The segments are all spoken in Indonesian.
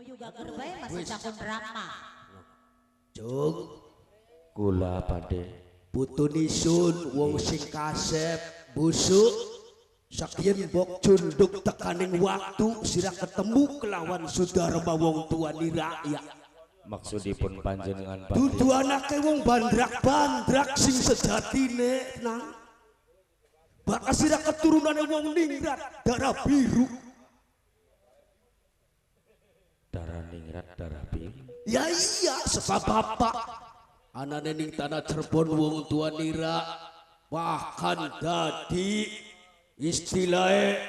juga gerbay masih cakun drama. Jung Kula pade putunisun wong sing kasep busuk sakian bok cunduk tekaning waktu sira ketemu kelawan saudara wong tua nira ya maksudipun panjenengan pade dudu anake wong bandrak-bandrak sing sejatine nang bakal sira keturunane wong ningrat darah biru darah ningrat darah biru. ya iya sebab bapak anane ning tanah Cirebon wong tua nira bahkan dadi istilahnya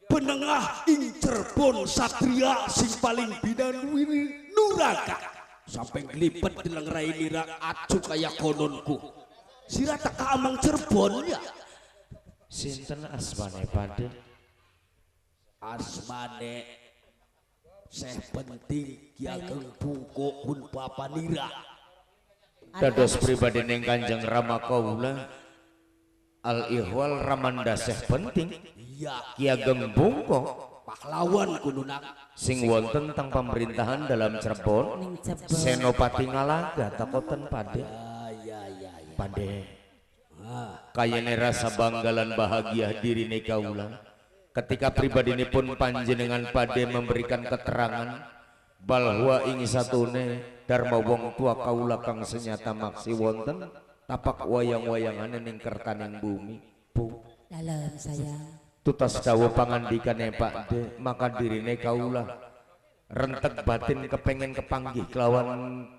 penengah ing Cirebon satria sing paling bidanwiri nuraka sampai ngelipet dilang rai nira acu kaya kononku sira teka amang Cirebon ya Sinten asmane pade? asmane Syekh penting Ki Ageng Bungko pun Papa Nira Dados pribadi ning Kanjeng Rama kaula Al-Ihwal Ramanda Syekh penting iya Ki Ageng Bungko pahlawan kununang sing wonten teng pemerintahan dalam Cirebon Senopati Ngalaga takoten pade ya pade kayane rasa banggalan bahagia dirine kaula ketika pribadinipun panjenengan pade memberikan keterangan bahwa ing satune dharma wong tua kaula kang senyata maksi wonten tapak wayang-wayangane ning kertaning bumi Bu Dalam sayang. tutas dawuh pangandikane Pak De maka dirine kaula rentek batin kepengen kepanggih kelawan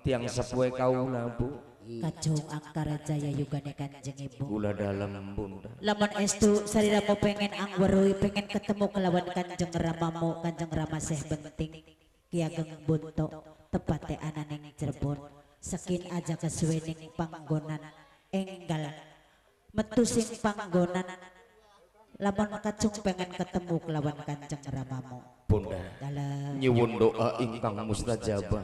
tiang sepuhe kaula Bu Kacung Angkara Jaya yugane Kanjeng Ibu. kula dalam bunda Lamun estu sarira mo pengen angweruy pengen ketemu kelawan Kanjeng Ramamu Kanjeng Rama Syekh Benting Ki Ageng Bunto tepate ananing Cirebon sakin aja kesuwening panggonan enggal metu sing panggonan lamun kacung pengen ketemu kelawan Kanjeng Ramamu bunda dalam nyuwun doa ingkang mustajabah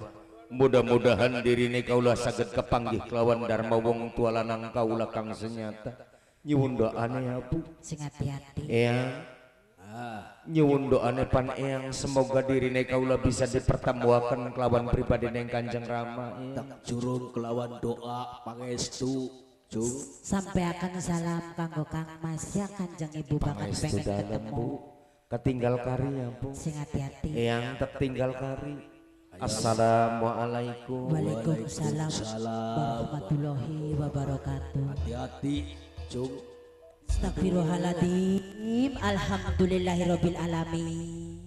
mudah-mudahan dirine kaula saged kepanggih kelawan dharma wong tua lanang kaula kang senyata nyuwun doane ya Bu sing hati-hati eyang nyuwun doane pan eyang semoga dirine kaula bisa dipertemuaken kelawan pribadi ning Kanjeng Rama tak jurung kelawan doa pangestu Jung sampai akan salam kanggo Kang Mas ya Kanjeng Ibu bakal pangestu pengen dalem ketemu Bu ketinggal kari ya Bu sing hati-hati eyang tertinggal kari Assalamualaikum Waalaikumsalam warahmatullahi wabarakatuh. hati-hati Jung Astagfirullahaladzim. Alhamdulillahirabbil alamin.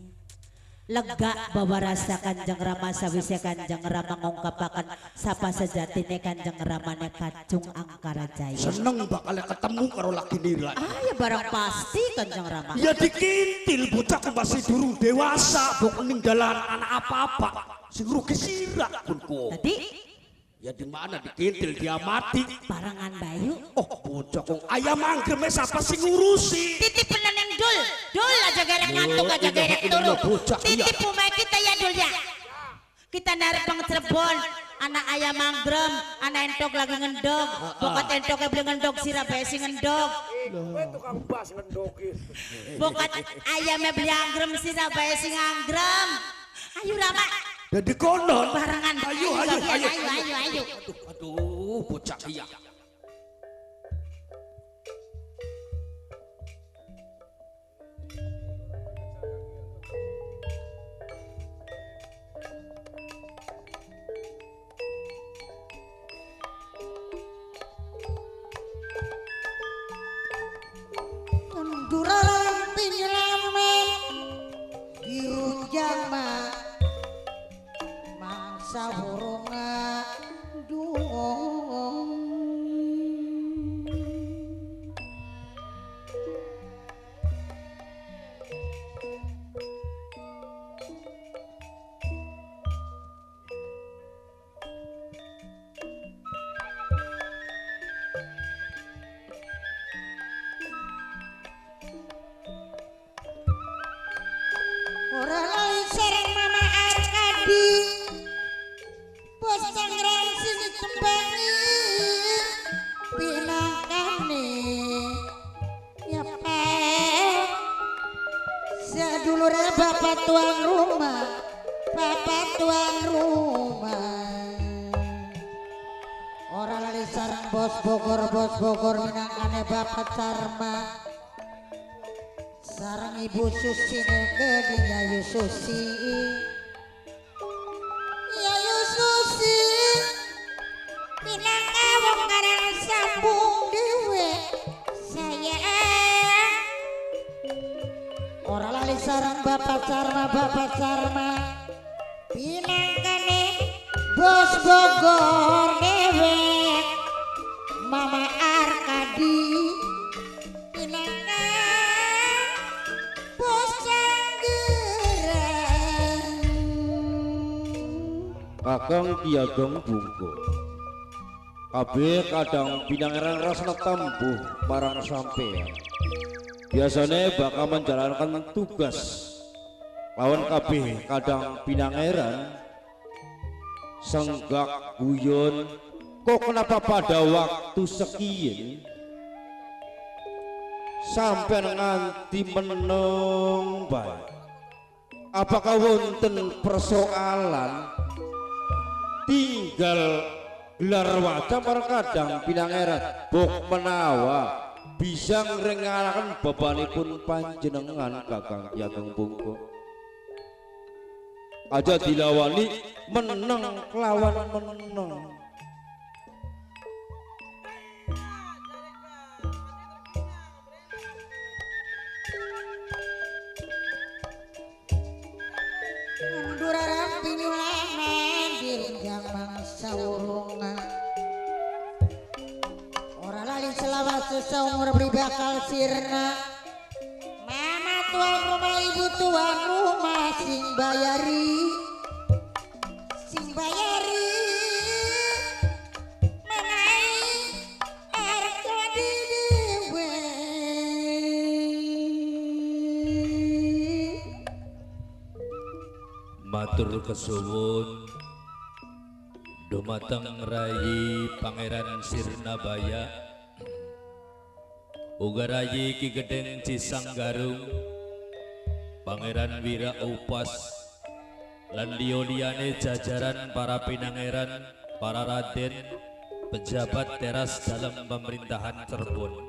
Lega bawa rasa Kanjeng Rama sawise Kanjeng Rama ngungkapaken sapa sejatine Kanjeng Ramane Kacung Angkara Jaya. seneng bakal ketemu karo laki nira Ya barang pasti Kanjeng Rama. ya dikintil bocah masih durung dewasa bok ninggalan anak apa-apa sing rugi sira kunku Tadi ya di mana dikintil dia mati parangan Bayu. oh bocah kok ayam anggreme siapa sing ngurusi Titip peneneng dul. Dul aja gerek ngantuk aja gerek turu. Titip pumai kita ya dul ya. Kita narik pang Cirebon. Anak ayam manggrem, anak entok lagi ngendog. Bokat entoknya beli ngendog sirah besi ngendog. Bokat ayamnya beli anggrem sirah besi anggrem. Ayo Rama. jadi konon Barengan. ayo Ayo. aduh bocah iya Durang pinyelame dirunjang mah mangsa hurunga duong ora lain sereng Mama Arkadi bapak tuan rumah. Ora lali sarang bos Bogor minangkane bapak Carma. Sarang ibu Susi negeding Yayu Susi. Yayu Susi minangka wong karang sambung dewe sayang. Ora lali sarang bapak Carma pinangkane bos Bogor dewe Mama Arkadi pinangka bos Canggerang. Kakang Ki Ageng Bungko kabeh kadang pinangeran rasana tambuh marang sampeyan. Biasanya bakal menjalankan tugas lawan kabeh kadang pinangeran senggak guyon. Kok kenapa pada waktu sekian sampai nganti meneng bae? Apakah wonten persoalan tinggal gelar wajah para kadang pinangeran bok menawa bisa ngrengalaken bebanipun panjenengan Kakang Ki Ageng Bungko aja dilawani meneng kelawan meneng. Durarang pinyulaman dirinjang mangsa urungan. Ora lali selawase saumur beri bakal sirna. Mama tuan rumah ibu tuan rumah sing bayari menai Arkadi dewe. Matur kesuwun dumateng Rayi Pangeran Sirnabaya uga Rayi Ki Gedeng Cisanggarung Pangeran Wira Upas lan liyane jajaran para pinangeran, para raden, pejabat teras dalam pemerintahan Cirebon.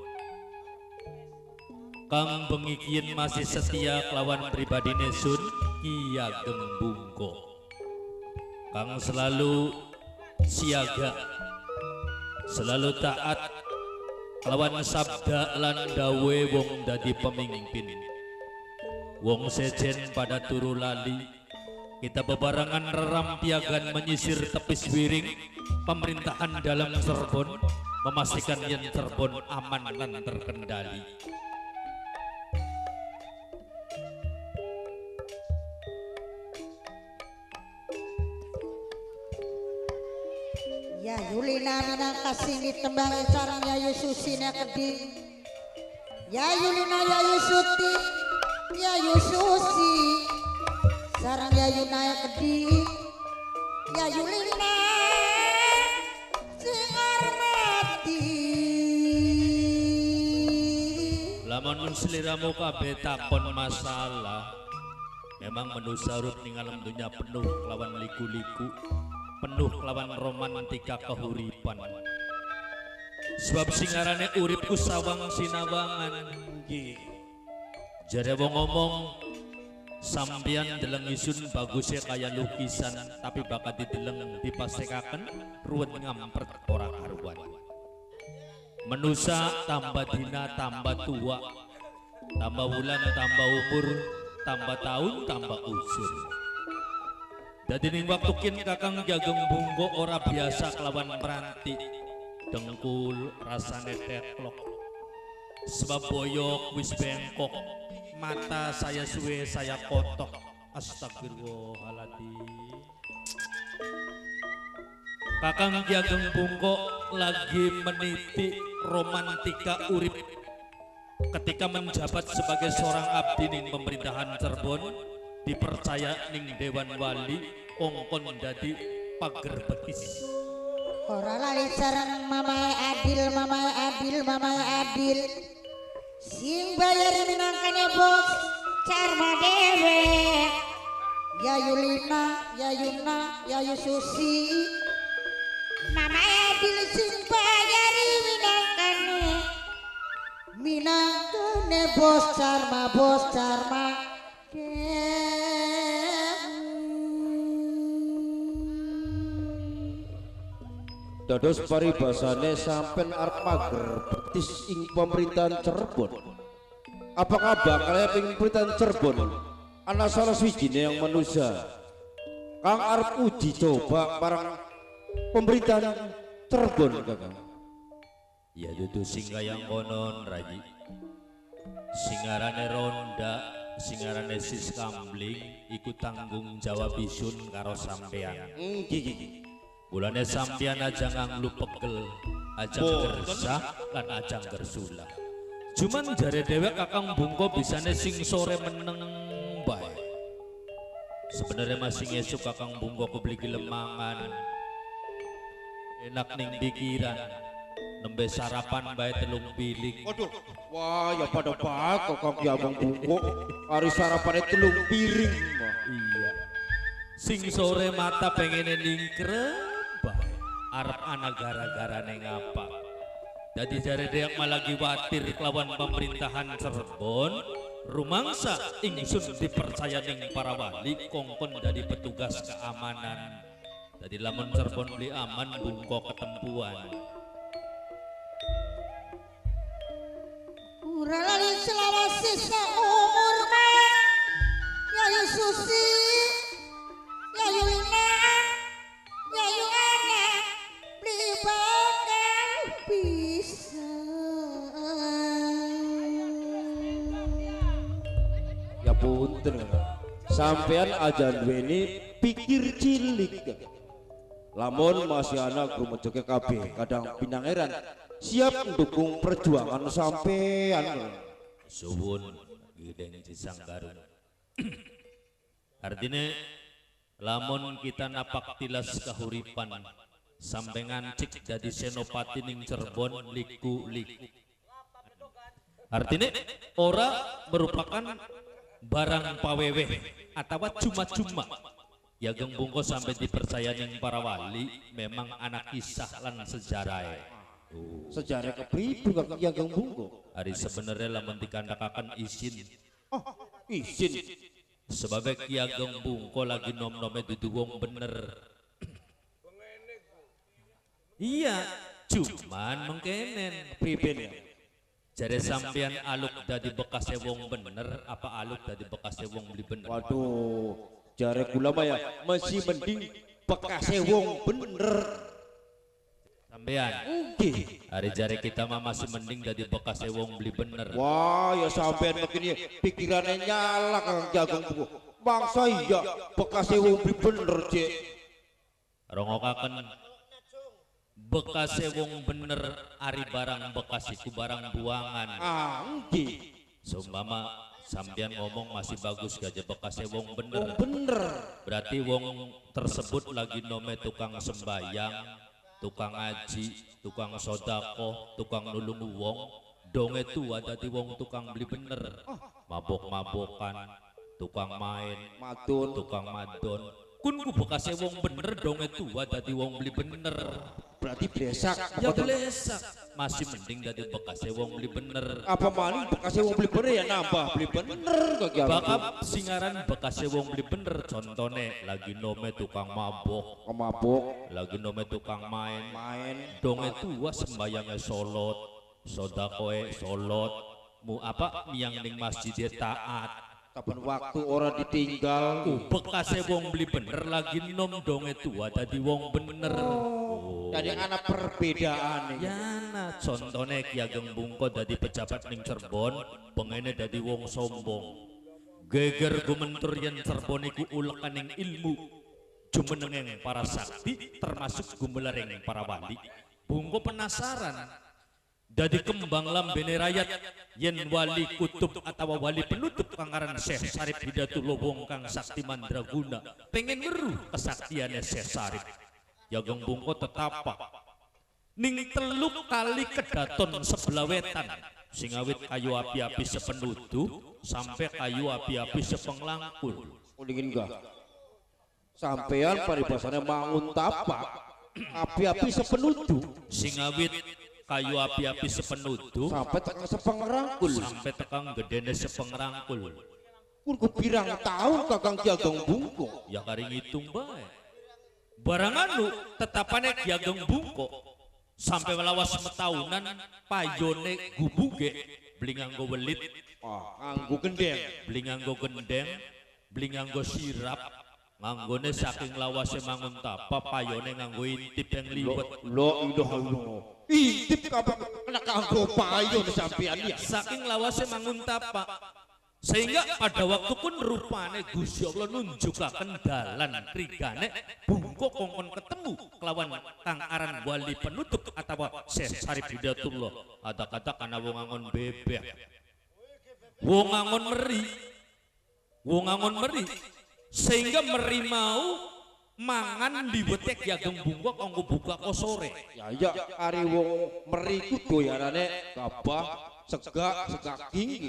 Kang pengikien masih setia kelawan pribadine Sun Ki Ageng Bungko. Kang selalu siaga, selalu taat kelawan sabda lan dawe wong dadi pemimpin. Wong sejen pada turu lali, kita bebarengan rerampiagan menyisir tepis wiring pemerintahan dalam Cirebon, memastikan yen Cirebon aman dan terkendali. Ya Yulina minangka sing ditembangi sareng Yayu Susi keding. Ya Yulina Yayu Suti, Yayu Susi sareng Yayu keding. Ya Yulina sing armati. Lamun sliramu kabeh takon masalah, memang manusia urip ning alam dunya penuh kelawan liku-liku, penuh kelawan romantika kahuripan. Sebab singarane uripku sawang sinawangan. Jare wong ngomong sampeyan deleng isun bagusnya kaya lukisan, tapi bakat dideleng dipastekaken ruwet ngampret ora karuan. Menusa tambah dina tambah tua, tambah bulan tambah umur, tambah tahun tambah usur. Dadi ning waktu kin Kakang Ki Ageng Bungko ora biasa kelawan meranti, dengkul rasane teklok. Sebab boyok wis bengkok, mata saya suwe saya kotok. Astagfirullahaladzim. Kakang Ki Ageng Bungko lagi meniti romantika urip ketika menjabat sebagai seorang abdi ning pemerintahan Cirebon, dipercaya ning Dewan Wali ongkon dadi pager betis. Ora lali sareng mamae adil sing bayar minangkane bos Carma dewe Yayu Lina, Yayu Na, Yayu Susi, Mama Edil sing bayari minangkane bos Charma dados paribasane sampean arep mager betis ing pemerintahan Cirebon. Apakah bakal ing pemerintahan Cirebon ana salah swijine yang manusia kang arep uji coba marang pemerintahan Cirebon Kakang? Ya dudu sing kayang konon Raji. Singarane Ronda, singarane Sis Kambling iku tanggung jawab isun karo sampean. Bulane sampean aja nganglu pegel, aja gersah lan aja gersulah. Cuman jare dewek Kakang Bungko bisane sing sore meneng bae. Sebenarnya masih ngesuk Kakang Bungko kebeli lemangan. Enak ning pikiran. Nembe sarapan bae telung piring. Waduh, wah ya pada bako Kang Yabang Bungko. Hari sarapane telung piring. Iya. Sing sore mata pengen ningkrep bae. Arep ana gara-garane ngapa. Dadi jare deak malagi watir kelawan pemerintahan Cirebon. Rumangsa ingsun dipercaya ning para wali kongkon dadi petugas keamanan. Dadi lamun Cirebon beli aman Bungko ketempuan. Uralali selawase seumur mah Yayu Susi, Yayu Lina, Yayu Ana beli bakal bisa. Ya punten sampean aja duweni pikir cilik. Lamun masih anak grumejoke kabeh kadang Pinangeran siap mendukung perjuangan sampean. Suwun gideng cisanggarun. Artinya lamun kita napak tilas kahuripan sampai ngancik jadi senopati ning Cirebon liku-liku. Artinya ora merupakan barang paweweh atau cuma-cuma. Yageng Bungko sampai dipercaya ning para wali memang anak kisah lan sejarah. Sejarah kepribu Kakang Yageng Bungko? Hari sebenarnya lamun dikandakakan izin. Oh, izin. Sebab Ki Ageng Bungko lagi nom-nome dudu wong bener. Iya, cuman mengkenen Priben ya. jare sampean aluk dadi bekasnya wong bener apa aluk dadi bekasnya wong beli bener. Waduh, jare kula mah ya masih mending bekase wong bener. Sampean hari jare kita mah masih mending dadi bekasnya wong beli bener. Wah, ya sampean begini pikirannya nyala Kakang Yageng Bungko. Bangsa iya bekase wong beli bener, Cek. Rongokaken bekasnya wong bener ari barang bekas iku barang buangan. Ah, nggih. Sumpama sampean ngomong masih bagus gajah bekasnya wong bener. Wong bener. Berarti wong tersebut lagi nome tukang sembayang, tukang ngaji, tukang sodako, tukang nulung wong. Donge tua dadi wong tukang beli bener. Mabok-mabokan, tukang main, Madun. tukang madon. Kun ku bekasnya wong bener donge tua dadi wong beli bener. Berarti blesak. Ya blesak. Masih mending dadi bekasnya wong beli bener. Apa maling bekasnya wong beli bener ya nambah beli bener Kakang Yageng Bungko. Bakap singaran bekasnya wong beli bener. Contohnya lagi nome tukang mabok, Kemabuk, lagi nome tukang main. main. Donge tua sembayangnya solot, sodakoe solot, mu apa miang ning masjid taat. Kapan waktu orang ditinggal. Bekasnya wong beli bener lagi nom donge tua dadi wong bener. Dari anak perbedaan nih. Ya nah contohnya Ki Ageng Bungko dadi pejabat ning Cirebon, pengene dadi wong sombong. Geger gumentur yen Cirebon iku ulekan ning ilmu, jumenengeng para sakti termasuk gumelareng para wali. Bungko penasaran. Dadi kembang lambene rakyat yen wali kutub atau wali penutup kangaran Syekh Sarip Hidayatullah wong kang sakti mandraguna pengen weruh kesaktiane Syekh Sarip. Yageng Bungko tetapa ning teluk kali kedaton sebelah wetan sing awit kayu api-api sepenuduh sampai kayu api-api sepenglangkul. Ulingin enggak? sampean paribasane mangun tapak api-api sepenudu sing awit kayu api-api sepenudu sampai tekan sepengerangkul sampai tekang gedene sepengrangkul. kurku pirang tahun Kakang Ki Ageng Bungko Ya kari ngitung bae. Barang anu tetapane Ki Ageng Bungko sampai melawas semetahunan payone gubuge beli nganggo welit, nganggo gendeng beli nganggo gendeng, beli nganggo sirap, nganggone saking lawase mangun tapa payone nganggo intip yang liwet. lo intip kapan kena kanggo payon sampean ya Saking lawase mangun tapa sehingga pada waktu pun rupane Gusti Allah nunjukaken dalan trigane Bungko kongkon ketemu kelawan Kang Aran wali penutup atau Syekh Sarip Hidayatullah ada kata kana wong angon bebek wong angon meri sehingga meri mau mangan diwetek Ki Ageng Bungko kanggo buka kosore ya ari wong meriku doyanane gabah segak tinggi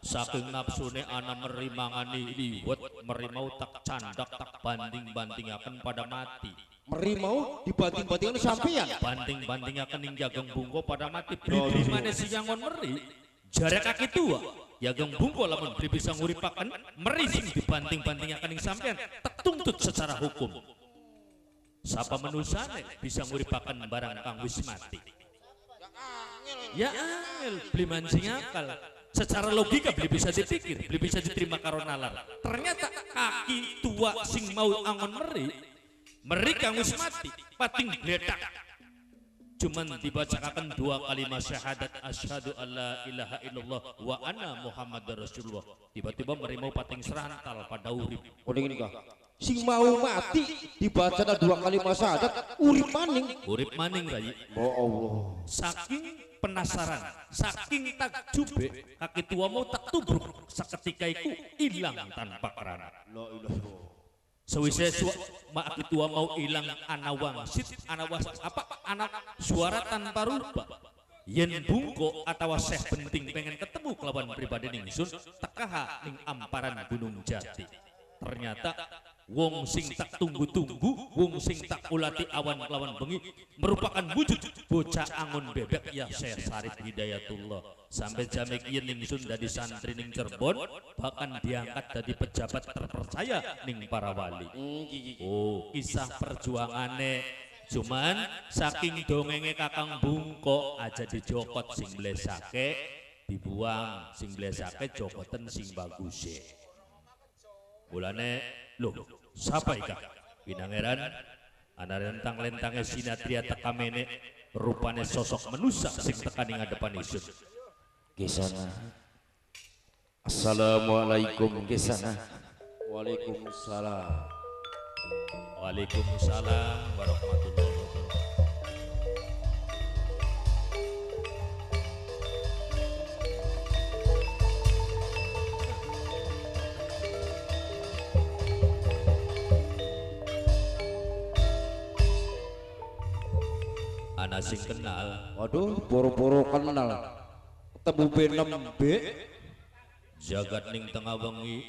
saking nafsune ana meri mangani liwet meri mau tak candak tak banding-bandingaken pada mati meri mau dibanting-bantingkan sampean banding-bandingaken ing Ki Ageng Bungko pada mati beli maneh sinyangon meri jare kaki tua Ki Ageng Bungko lamun beli bisa nguripaken meri sing dibanting-bandingaken ing sampean tak tuntut secara hukum sapa menusane bisa nguripaken barang kang wis mati ya angel beli mancing akal secara logika beli bisa dipikir, beli bisa diterima karo nalar. Ternyata kaki tua sing mau angon meri kang wis mati, pating bledak. Cuman dibacakan 2 kalimat syahadat asyhadu alla ilaha illallah wa anna muhammadar rasulullah. Tiba-tiba meri mau pating serantal pada urip. Ini kah? Sing mau mati dibaca 2 kalimat syahadat urip maning Rai. Oh Allah. Saking penasaran, saking takjube kaki tua mau tak tubruk seketika itu hilang tanpa kerana. Sewise kaki tua mau hilang ana wangsit, anak suara tanpa rupa. Yen Bungko atau Syekh penting pengen ketemu kelawan pribadi ningsun tekaha ning amparan Gunung Jati. Ternyata wong sing tak tunggu-tunggu, wong sing tak ulati awan kelawan bengi merupakan wujud bocah angon bebek ya Syekh Sarip Hidayatullah. Sampai jamek yen ningsun dadi santri ning Cirebon bahkan diangkat dadi pejabat terpercaya ning para wali. Oh, kisah perjuangane cuman saking dongenge Kakang Bungko aja dijokot sing blesake dibuang sing blesake jokoten sing baguse. Mulane loh, siapa ika? Pinangeran, ana rentang-lentangnya sinatria tekamene, rupane sosok manusia sing tekaning ngadepan isun. Kisana. Assalamualaikum kisana. Waalaikumsalam. Waalaikumsalam warahmatullahi wabarakatuh. Ana sing kenal, Waduh, boro-boro kenal. Ketemu B6B. jagat ning tengah wengi,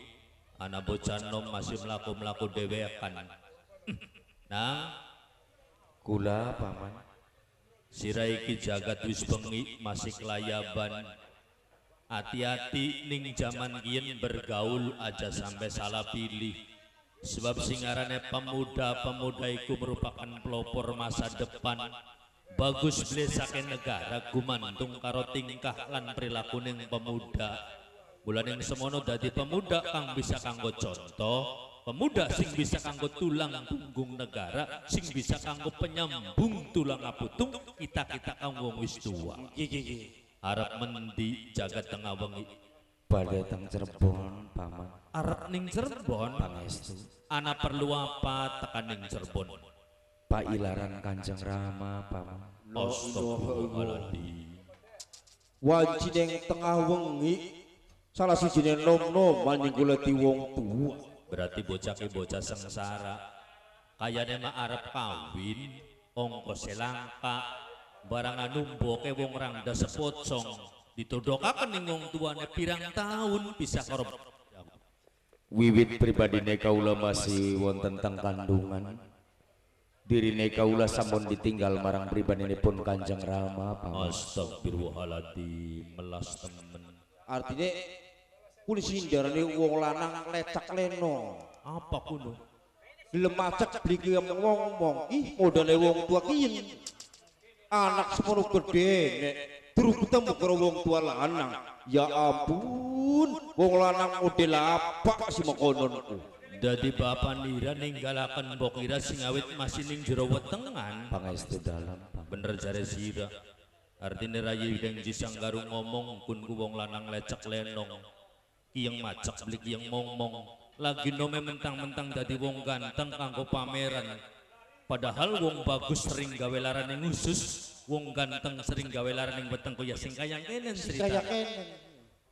ana bocah nom masih melaku dewekan. Nah, Kula paman. sirai iki jagat wis bengi masih kelayaban. Hati-hati ning zaman kiyen bergaul aja sampai salah pilih. Sebab singarane pemuda-pemuda iku merupakan pelopor masa depan. Bagus blesake negara gumantung karo tingkah lan perilakuning pemuda. Mulaning semono dadi pemuda kang bisa kanggo contoh, pemuda sing bisa kanggo tulang punggung negara, sing bisa kanggo penyambung tulang aputung kita kang wong wis tua. Arep mendi jagat tengah wengi. Badhe teng Cirebon paman. Arep ning Cirebon. Pangestu. Ana perlu apa tekan ning Cirebon? Pailaran Kanjeng Rama paman. Astagfirullahaladzim. Wanci ning tengah wengi salah sijine nom-nom maningkulati wong tua. Berarti bocah ki bocah sengsara. Kayane mah arep kawin, ongkose langka, barang numboke wong rangda sepocong. Ditodokaken ning wong tuane pirang tahun pisah karo. wiwit pribadine kaula masih wonten teng kandungan dirine kaula sampun ditinggal marang pribadinipun Kanjeng Rama Astagfirullahaladzim, melas temen. Artinya kulis hindarane wong lanang lecak leno. Apa kuno? Lemacak beli ngomong, ih modalnya wong tua kian. Anak semono gede nek terus ketemu karo wong tua lanang. Ya ampun, wong lanang model apa sih makononku. Dadi bapak nira ninggalakan bokira sing awit masih ning jero wetengan. pangestu dalam Bener jare sira. Artine rayi deng jisang garung ngomong kun ku wong lanang lecek lenong. Kiyang macak beli kiyang mong-mong. Lagi nome mentang-mentang dadi wong ganteng kanggo pameran. Padahal wong bagus sering gawe larane ngusus, wong ganteng sering gawe larane weteng kuya sing kayang kenen cerita. Kayak kenen.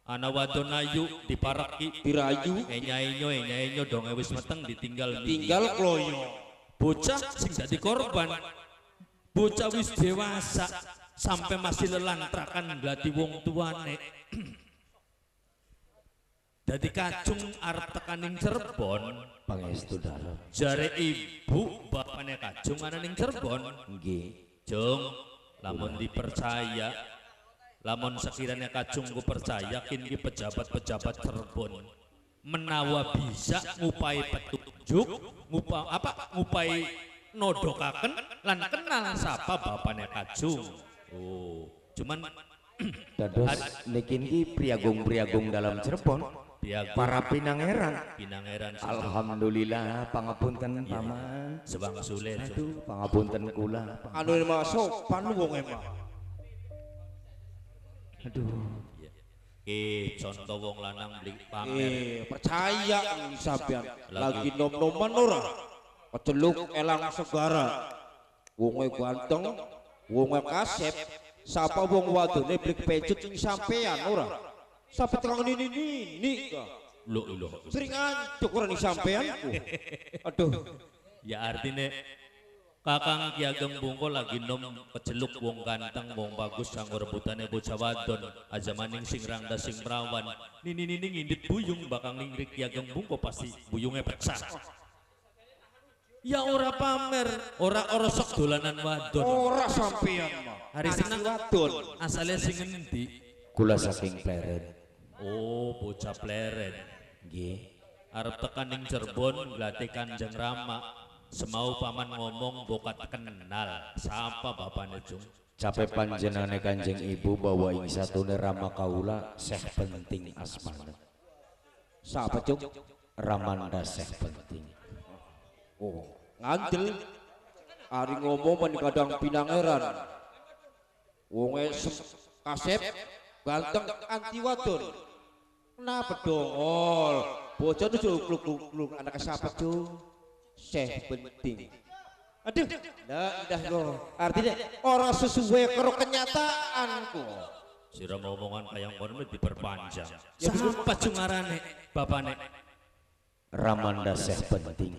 Ana wadon ayu diparaki Dirayu, enyainyo dong wis meteng ditinggal tinggal kloyo. bocah sing dadi korban. Bocah wis dewasa sampai masih lelantrakan gladi wong tuane. Dadi kacung arep tekaning Cirebon, pangestu dalam jare ibu bapaknya kacung ana ning Cirebon. nggih Jung, lamun dipercaya, lamun sekiranya kacungku percaya, kini pejabat-pejabat Cirebon menawa bisa ngupai petunjuk, ngupai nodokaken lan kenal sapa bapaknya kacung. Oh, cuman dados niki niki priagung-priagung dalam Cirebon Piagung para pinangeran. pinangeran Alhamdulillah pangapunten paman. sebang sulit. Aduh pangapunten kula. Anu emang sopan wong emang. Aduh. Contoh wong lanang beli pamer. Percaya nih sampean lagi nom-noman ora. Keceluk elang segara. Wonge ganteng, wonge kasep, sapa wong wadone blik pecut ning sampean ora. Sampai terang ini Loh. sering ancuk ora ning sampeanku. Aduh, Ya artinya Kakang Ki Ageng Bungko lagi nom keceluk wong ganteng wong bagus kanggo rebutane bocah wadon aja maning sing rangda sing perawan nini ngindit buyung bakang ningrik Ki Ageng Bungko pasti buyungnya pecah. Ya ora pamer, ora sok dolanan wadon. ora sampean mah. Hari seneng wadon. Asalnya sing endi? Kula saking Pleret. Oh, bocah pleret. Nggih. Arep tekan ning Cirebon glate Kanjeng Rama. Semau paman ngomong bokat kenal. Sapa bapane Jung? Capek panjenengane Kanjeng Ibu bahwa ing satune Rama kaula Syekh penting asmana. Sapa cuk? Ramanda Syekh penting. Oh, ngandel. Ari ngomong men kadang pinangeran. Wonge kasep ganteng anti wadon. Kenapa dongol? Bocah tuh gluk-gluk anak siapa tuh? Syekh penting. Aduh, dah lo. Artinya orang sesuai karo kenyataanku. Sira ngomongan kayang kono diperpanjang. Sapa jungarane bapane? Ramanda Syekh penting.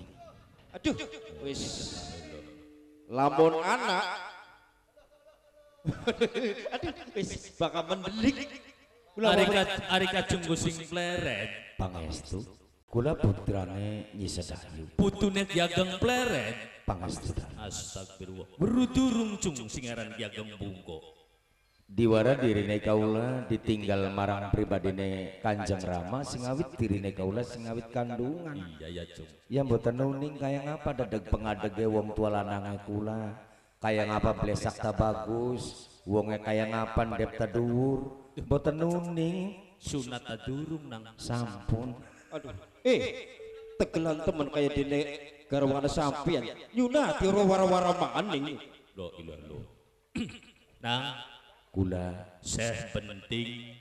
Aduh, wis. Lamun anak. Aduh, wis bakal mendelik. Ari kacung sing pleret. Pangestu. Kula putrane Nyi Sedayu. Putune Ki Ageng pleret. Pangestu. Astagfirullah. Berudurung cung sing aran Ki Ageng Bungko. Diwara dirine kaula ditinggal marang pribadine Kanjeng Rama sing awit dirine kaula sing awit kandungan. Iya ya cung. Ya mboten nuning kaya ngapa dadeg pengadege wong tua lanange kula. Kaya ngapa blesak ta bagus, wonge kaya ngapan dep ta dhuwur. Mboten nuning. Sunat adurung nang Sampun. Aduh, tegelan temen kayak dene garwana sampean. Nyunati wara-wara maning. lo ilah lo. Nang Kula Syekh penting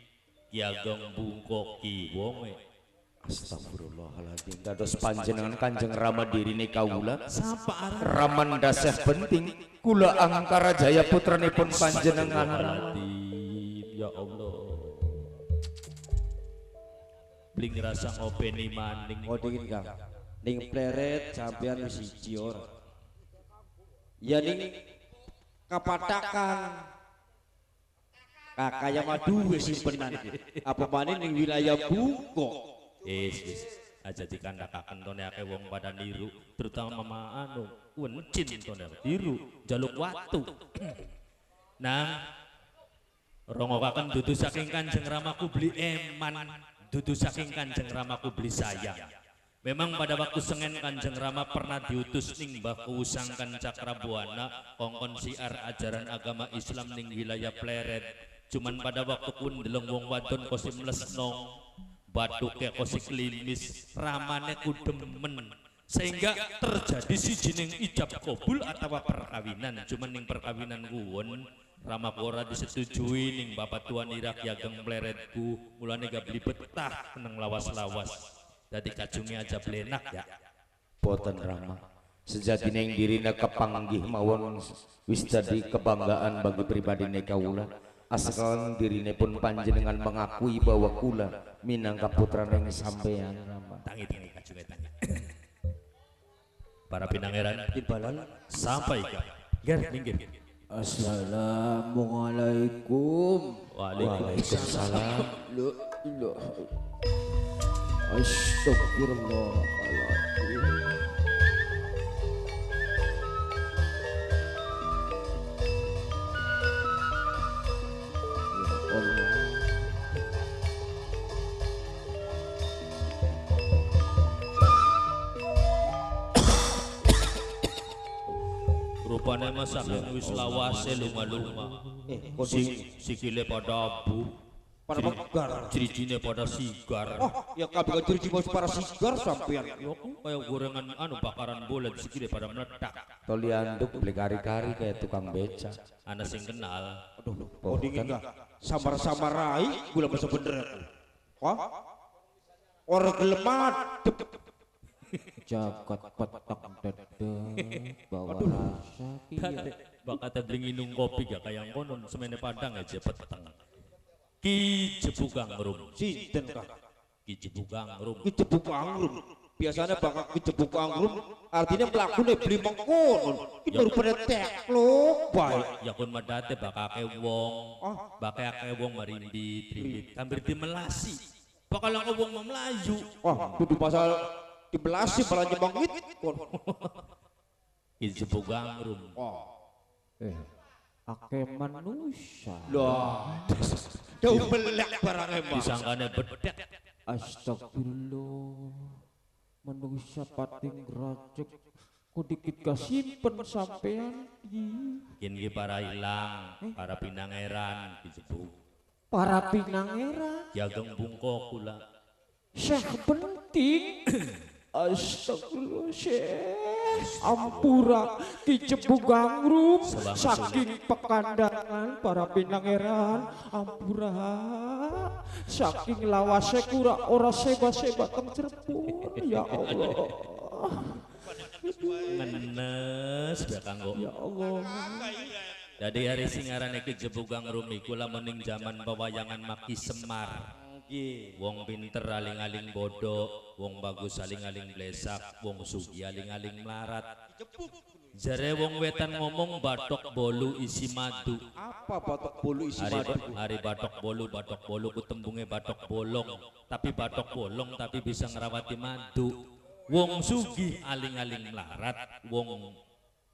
Ki Ageng Bungko ki wonge. astagfirullahaladzim. Dados panjenengan Kanjeng Rama dirine kaula. Sapa aran? Ramanda Syekh penting. Kula Angkara Jaya putranipun panjenengan. Astagfirullahaladzim, ya Allah. Bling rasa ngopeni maning. Oh dingin Kang. Ning pleret sampean wis siji ora. Ya ning kapatakan. Kakaya madu wis simpenan. Apa maneh ning wilayah Bungko. Wis. aja dikandakaken tone akeh wong pada niru terutama anu wencin tone tiru jaluk watu. Nah rongokaken dudu saking Kanjeng Rama Kubli Eman, dudu saking Kanjeng Rama Kubli Sayang. Memang pada waktu Sengen Kanjeng Rama pernah diutus ning Mbah Kusangkan Cakrabuana kongkon siar ajaran agama Islam ning wilayah Pleret. Cuman pada waktu kun deleng wong wadon kosim lesnong, batuke kosi klimis, ramane kudemen, sehingga terjadi si jeneng ijab kabul atau perkawinan. Cuman ning perkawinan kuwon Rama ora disetujui ning bapak tuan Irak Yageng Pleretku, mulane gak beli betah nang lawas-lawas. Dadi kacungnya aja blenak ya. Boten Rama, sejatine ing dirina kepanggih mawon wis dadi kebanggaan bagi pribadine kaula. Asalkan dirine pun panjenengan mengakui bahwa kula minangka putrane sampeyan Rama. Tangi kacungnya tangi. Para pinangeran timbalan sampai ke ger minggir. Assalamualaikum. Waalaikumsalam. La ilaha Astagfirullahaladzim. Ya Allah. Rupane masakan wis lawase lunga-lunga. Kok Sikile pada abu, para megar. cirijine pada sigar. Oh, ya kabeh ciri bos para sigar sampean. Yo kayak gorengan anu bakaran bola sikile pada meledak. Toli anduk beli kari-kari kayak tukang beca. Ana sing kenal. Aduh, oh dingin enggak? Samar-samarai gula bahasa bener aku. Wah? Orang gelemat. Jagat petak dada bawa rasa Kade bakate beli nginung kopi gak kayak konon semene padang aja peteng. Ki Jebugang Rum. sinten kah? Ki Jebugang Rum. Kejebuk angrum. Biasanya bakal kejebuk angrum artinya melakukan beli mengkonon. Ini baru pada teklok baik. Ya kun medate bakake wong. Bakake wong marimbit, ribit. Hampir dimelasi. Bakal wong Melayu. Wah, kudu pasal dibelasi malah nyembangit. Ki Jebugang Rum. Ake manusia. Loh, jauh melek barang emang. Disangkane bedek. Astagfirullah, manusia pating racek. Ku dikit kasimpen sampean. Kini para hilang, para pinangeran Ki Jebug. Para pinangeran, Yageng Bungko kula. Syekh penting. Astagfirullah, Syekh. Ampura Ki Jebugang Rum saking pekandangan para pinangeran. Ampura saking lawase kura ora seba-seba teng Cirebon. Ya Allah. Ngenes ya kanggo. Ya Allah. Jadi hari singarane Ki Jebugang Rum iku lamun ning jaman pewayangan Maki Semar. Wong pinter aling-aling bodoh, wong bagus aling-aling blesak, wong sugi aling-aling melarat. Jare wong wetan ngomong batok bolu isi madu. Apa batok bolu isi madu? Hari batok bolu ku tembunge batok bolong. Tapi batok bolong tapi bisa ngerawati madu. Wong sugi aling-aling melarat, wong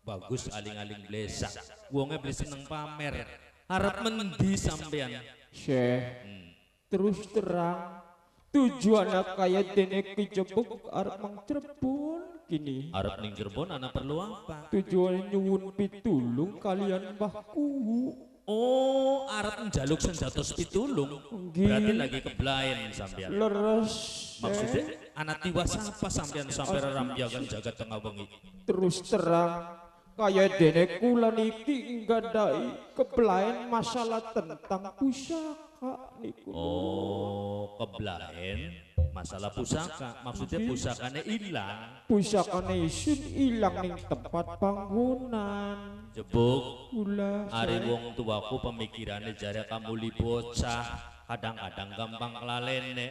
bagus aling-aling blesak. Wonge beli seneng pamer. Harap mendi sampean. Syekh, terus terang tujuannya kayak dene Ki Jebug arep mang Cirebon kini. Arep ning Cirebon anak perlu apa? Tujuannya nyuwun pitulung kalian Mbahku. Oh, arep njaluk senjatos pitulung. Berarti lagi keblain sampean. Leres. Maksudnya anak tiwas apa sampean sampai ramjagan jagat tengah wengi. Terus terang kayak dene kula niki nggadai keblain masalah tentang pusaka niku. Oh, keblain masalah pusaka. Maksudnya pusakanya hilang. Pusakane isun ilang ning tempat bangunan. Jebuk. Kula Ari wong tuaku pemikirannya jare kamu li bocah. Kadang-kadang gampang kelalene.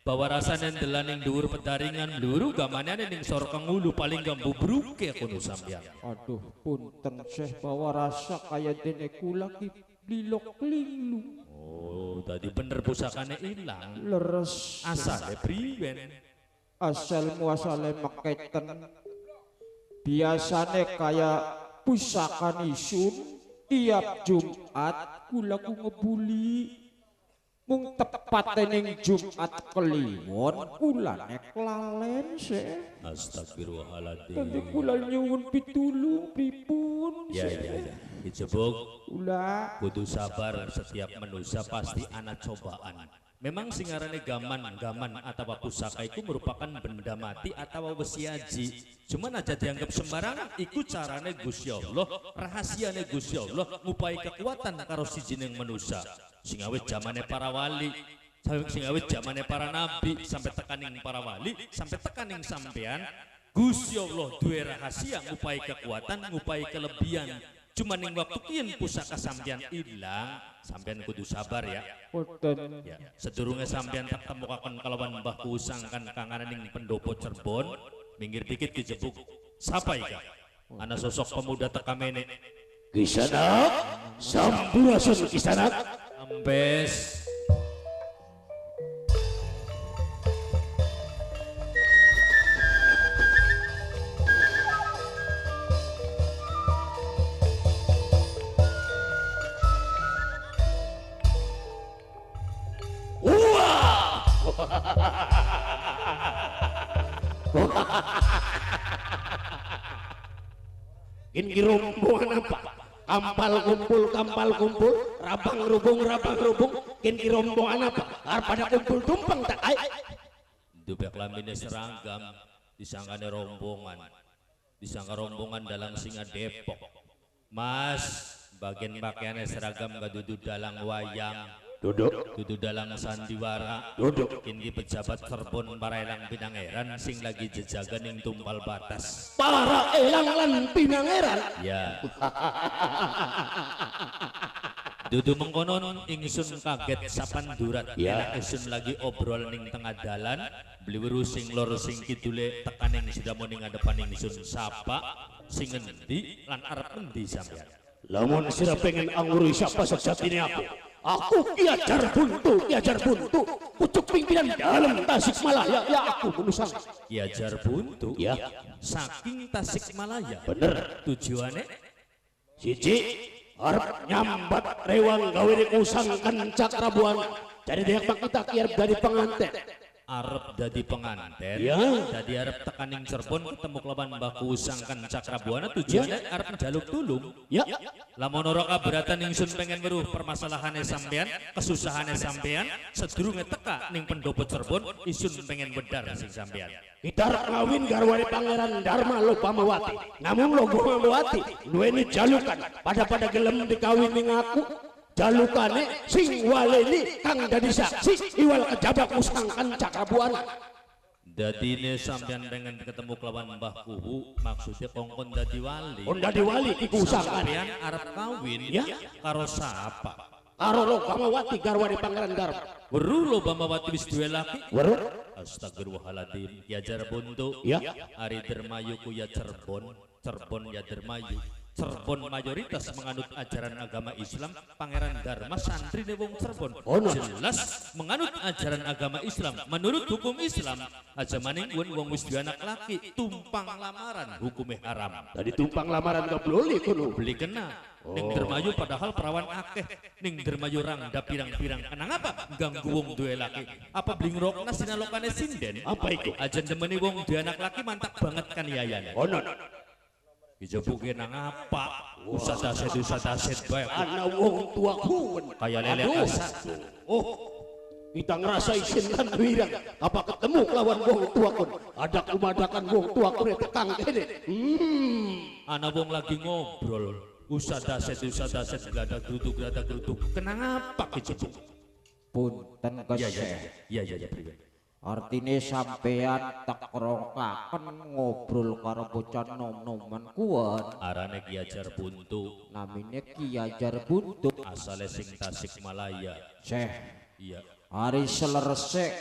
Bawa rasanya delaning dhuwur pedaringan luru gamane ning sor kangulu paling gambu bruke kono sampean. aduh punten Syekh bawa rasa kayak dene kula ki lilok linglung. Oh, tadi bener pusakanya hilang. Leres. Asale priwen. asal muasale maketen biasane kaya pusaka isun tiap Jumat kula ku ngebuli mung tepat ning Jumat Kliwon kula nek lalen se Astagfirullahaladzim. tapi kula nyuwun pitulung pripun Ya se ya ya. Dijebuk kula kudu sabar, setiap manusia pasti ana cobaan. Memang singarane gaman atau pusaka itu merupakan benda mati atau besi aji. Cuman aja dianggap sembarangan, iku carane Gusti Allah, rahasiane Gusti Allah ngupai kekuatan karo sijining manusia. Sing awit zamane para wali, sing awit zamane para nabi sampai tekaning para wali, sampai tekaning sampean, Gusti Allah duwe rahasia ngupai kekuatan, ngupai kelebihan. Cuman ning waktu kian pusaka sampean ilang, sampean kudu sabar ya. boten Ya, sedurunge sampean tak temukaken kalawan Mbah Kusangkan kanganing pendopo Cirebon, minggir dikit dijebuk. Sapa ika? Ana sosok pemuda tekamene. Kisanak, sampurasun Kisanak. Ambes. Ini rombongan apa? Kampal kumpul, rabang rubung. Ini rombongan apa? Pada kumpul tumpeng tak ay. Dubek lamine seragam, disangkane rombongan. Disangka rombongan dalang singa Depok. Mas, bagian pakaiannya seragam gak duduk dalang wayang. Dudu dalam sandiwara, kini pejabat Cirebon para elang Pinangeran sing lagi jejagan ing tumpal batas. Para elang lan Pinangeran. Ya. Dudu mengkonon ingsun kaget sapandurat. Ya. Ingsun lagi obrol ning tengah dalan, beli weru sing lor sing kidule tekaning sidamo ning ngadepan ingsun sapa sing endi lan arep endi sampean. Lamun sira pengen anguri siapa sejatine aku Ki Ajar Buntu, pucuk pimpinan dalam Tasikmalaya, ya aku menusang. Ki Ajar Buntu, Ya, saking Tasikmalaya. bener. Tujuannya Siji, arep nyambat rewang gawe dikusangkan Cakrabuana. Jadi dia kita kiar dari pengantin. Arep dadi penganten, Ya. dadi arep tekaning Cirebon ketemu kelawan Mbah Kusangkan Cakrabuana tujuannya arep njaluk tulung. Ya, Lamun ora kaberatan ingsun pengen weruh permasalahane sampean, kesusahane sampean, sedurunge teka ning pendopo Cirebon, isun pengen bedar sing sampean. kita kawin garwane Pangeran Dharma Lopamawati. Namun Lopamawati duweni jalukan pada gelem dikawin ning aku. Jalukane sing waleni kang dadi saksi iwal kejabak Kusangkan Cakrabuana. Dadine sampean pengen ketemu kelawan Mbah Kuhu, maksudnya kongkon dadi wali. Onda diwali di Kusangkan. Sampean arep kawin Ya. karo sapa? Karo Lopamawati garwane Pangeran Dharma. Weruh lo Bambawati wis duwe laki. Weruh. Astagfirullahaladzim. Ya Jar Buntu. Ya. Ari Dermayu ku ya Cirebon. Cirebon ya Dermayu. Cirebon mayoritas menganut ajaran agama Islam. Pangeran Dharma santri wong Cirebon. Ono. Jelas menganut ajaran agama Islam. Menurut hukum Islam, aja maning wong wis duwe anak laki tumpang lamaran hukumnya haram. Tadi tumpang lamaran gak boleh kuno. Beli kena ning Dermayu padahal perawan akeh ning Dermayu rangda pirang-pirang kenang apa ganggu wong duwe laki apa beli ngrokna sinalokane sinden Apa itu? aja demeni wong duwe anak laki mantap banget kan yayane Ono. dijebuke nang apa usah daset bae Ana wong tua kuwen. kaya lele Aduh. asat Oh, kita ngerasa isin lan wirang. Apa ketemu lawan wong tua kun? Ada kumadakan wong tua kun tekang kene. ana wong lagi ngobrol usah daset gak ada gerutuk kenang apa kejebuk punten ya keseh ya pribadi artine sampean tak rongkaken ngobrol karo bocah nom-noman kuwen arane Ki Ajar Buntu namine Ki Ajar Buntu asale sing Tasikmalaya. Syekh Iya. hari selerse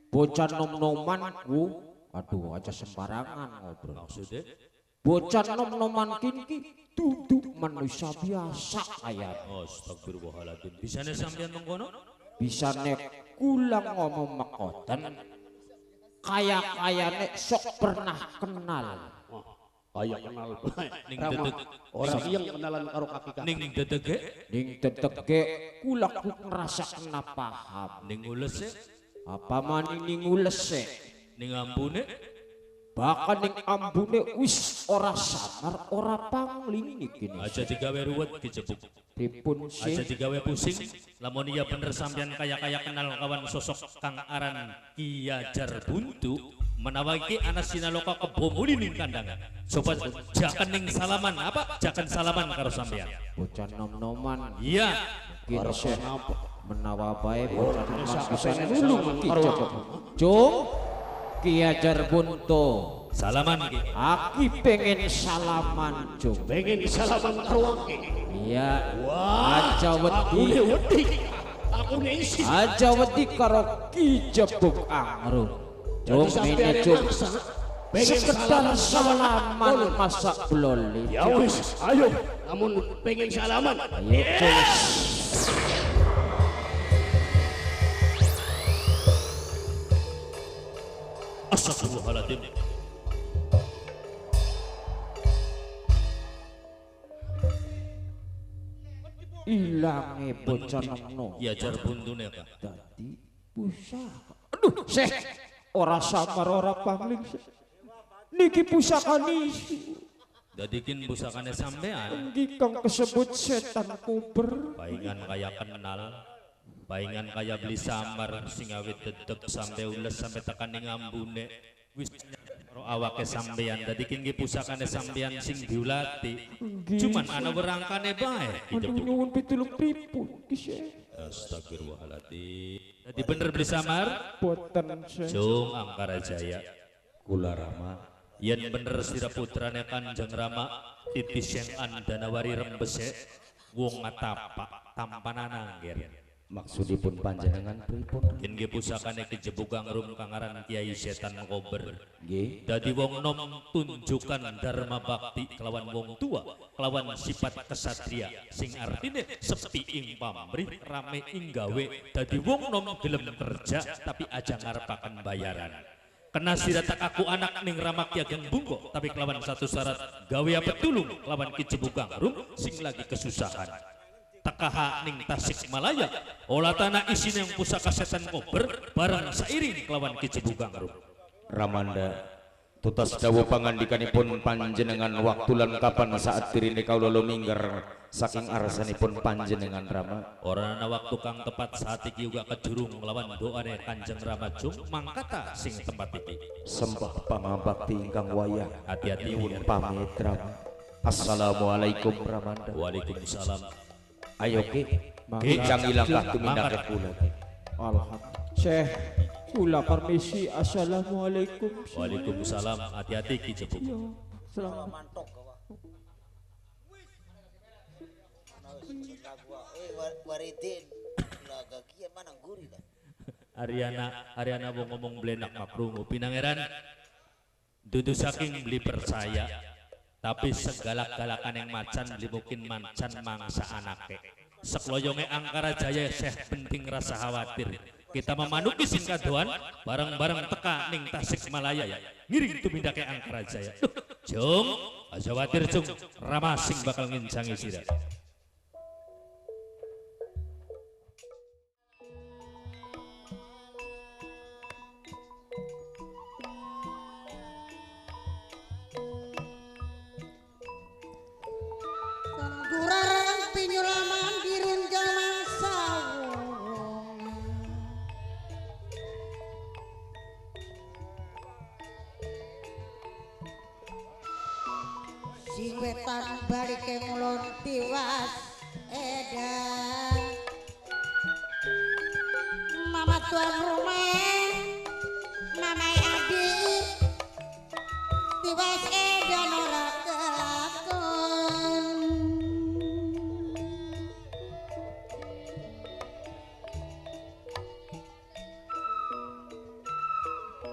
bocah nom-noman ku aduh aja sembarangan ngobrol Maksudnya bocah nom-noman kini duduk manusia biasa kayak astagfirullahaladzim. Bisane sampean mengkono? bisa nek kula ngomong makoten kaya-kayane sok pernah kenal. Kayak kenal bae. Ning Rama, dedeg. orang yang kenalan karo kaki kakak. Ning dedege, Ning teteke kula ku ngerasa kena paham. ning ulese, Apa mani ning ulese, ning ambune, bahkan ning ambune wis ora samar ora pangling iki. aja digawe ruwet kejebuk. Pripun Aja sih? digawe pusing, lamun iya bener sampean kaya-kaya kenal kawan sosok Kang Aran Ki Ajar Buntu, menawa iki ana sinaloka kebomuli ning kandangan. Sobat jakan ning salaman apa? Jakan salaman karo sampean. Bocah nom-noman. Iya, Mungkin sih menawa bae bocah noman bisa nulung ki Joko. Jung Ki Ajar Buntu. salaman iki. Aki pengen salaman Jung. Pengen salaman karo aki. Iya. Aja wedi. Wedi. Aku isi. Aja wedi karo Ki Jebuk Angrung. Jung ini Jung. Sekedar salaman masa beloli. Ya wis, ayo. Namun pengen salaman. Ayo Jung. Astagfirullahaladzim. Ilange bocah nom-nom. Ki Ajar Buntune ka. Dadi pusaka. Aduh, Seh, ora samar ora pangling. Seh. Niki pusaka nisi. Dadikin pusakane sampean, Niki kang kesebut setan kuber. paingan kaya kenal, paingan kaya beli samar sing awit dedeg sampe ules sampe tekan ning ambune. Wis nyaro awake sampean, dadikin ki pusakane sampean sing diulati. Cuman ana werangkane bae. Aduh nyuwun pitulung pripun ki Seh. Astagfirullahaladzim. Jadi bener beli samar? Boten Seh. Jung Angkara Jaya. Kula Rama Yen bener sira putrane Kanjeng Rama titis yang andanawari rembese wong ngatapak tampanan angger. maksudipun panjenengan pripun? Yen ge pusakane kejebuk Angrum Kang Aran Kiai Setan Kober. Nggih. Dadi wong nom tunjukkan dharma bakti kelawan wong tua, kelawan sifat kesatria sing artine sepi ing pamrih, rame ing gawe. Dadi wong nom gelem kerja tapi aja ngarepaken bayaran. Kena siratak aku anak ning Rama Ki Ageng Bungko, tapi kelawan satu syarat gawe apa tulung kelawan Kijebuk Angrum sing lagi kesusahan. Tekaha ning Tasikmalaya, olah tanah isine yang pusaka Setan Kober barang sairing kelawan Kijebuk Angrum. Ramanda tutas dawuh pangandikanipun panjenengan waktu lan kapan saat dirine kaula lumingger saking arsanipun panjenengan Rama. Orang ana waktu kang tepat saat iki uga kejurung lawan doane Kanjeng Rama Jung mangkata sing tempat iki. Sembah pangabakti ingkang wayah. Hati-hati Nyuwun pamit Rama. Assalamualaikum Ramanda. Waalaikumsalam. Ayo ki, kijang ilangkah tumindake kula ki. Alhamdulillah. Syekh, kula permisi. Assalamualaikum. Waalaikumsalam. Hati-hati Kijebuk. Selamat. Waridin laga kia mana guri dah. Ariana mau ngomong belenak makrungu pinangeran dudu saking beli percaya tapi segalak-galakan yang macan beli mungkin mancan mangsa anake sekloyonge Angkara Jaya Syekh penting rasa khawatir kita memanuki singkadoan bareng-bareng teka ning Tasikmalaya ya ngiring tumindake Angkara Jaya. Jung aja khawatir Jung Rama sing bakal ngincangi sira. Durarang pinyulaman dirunjang mangsa sing wetan balik ke mulon tiwas edan mama tuan rumah mamai adik tiwas edan ora kelakon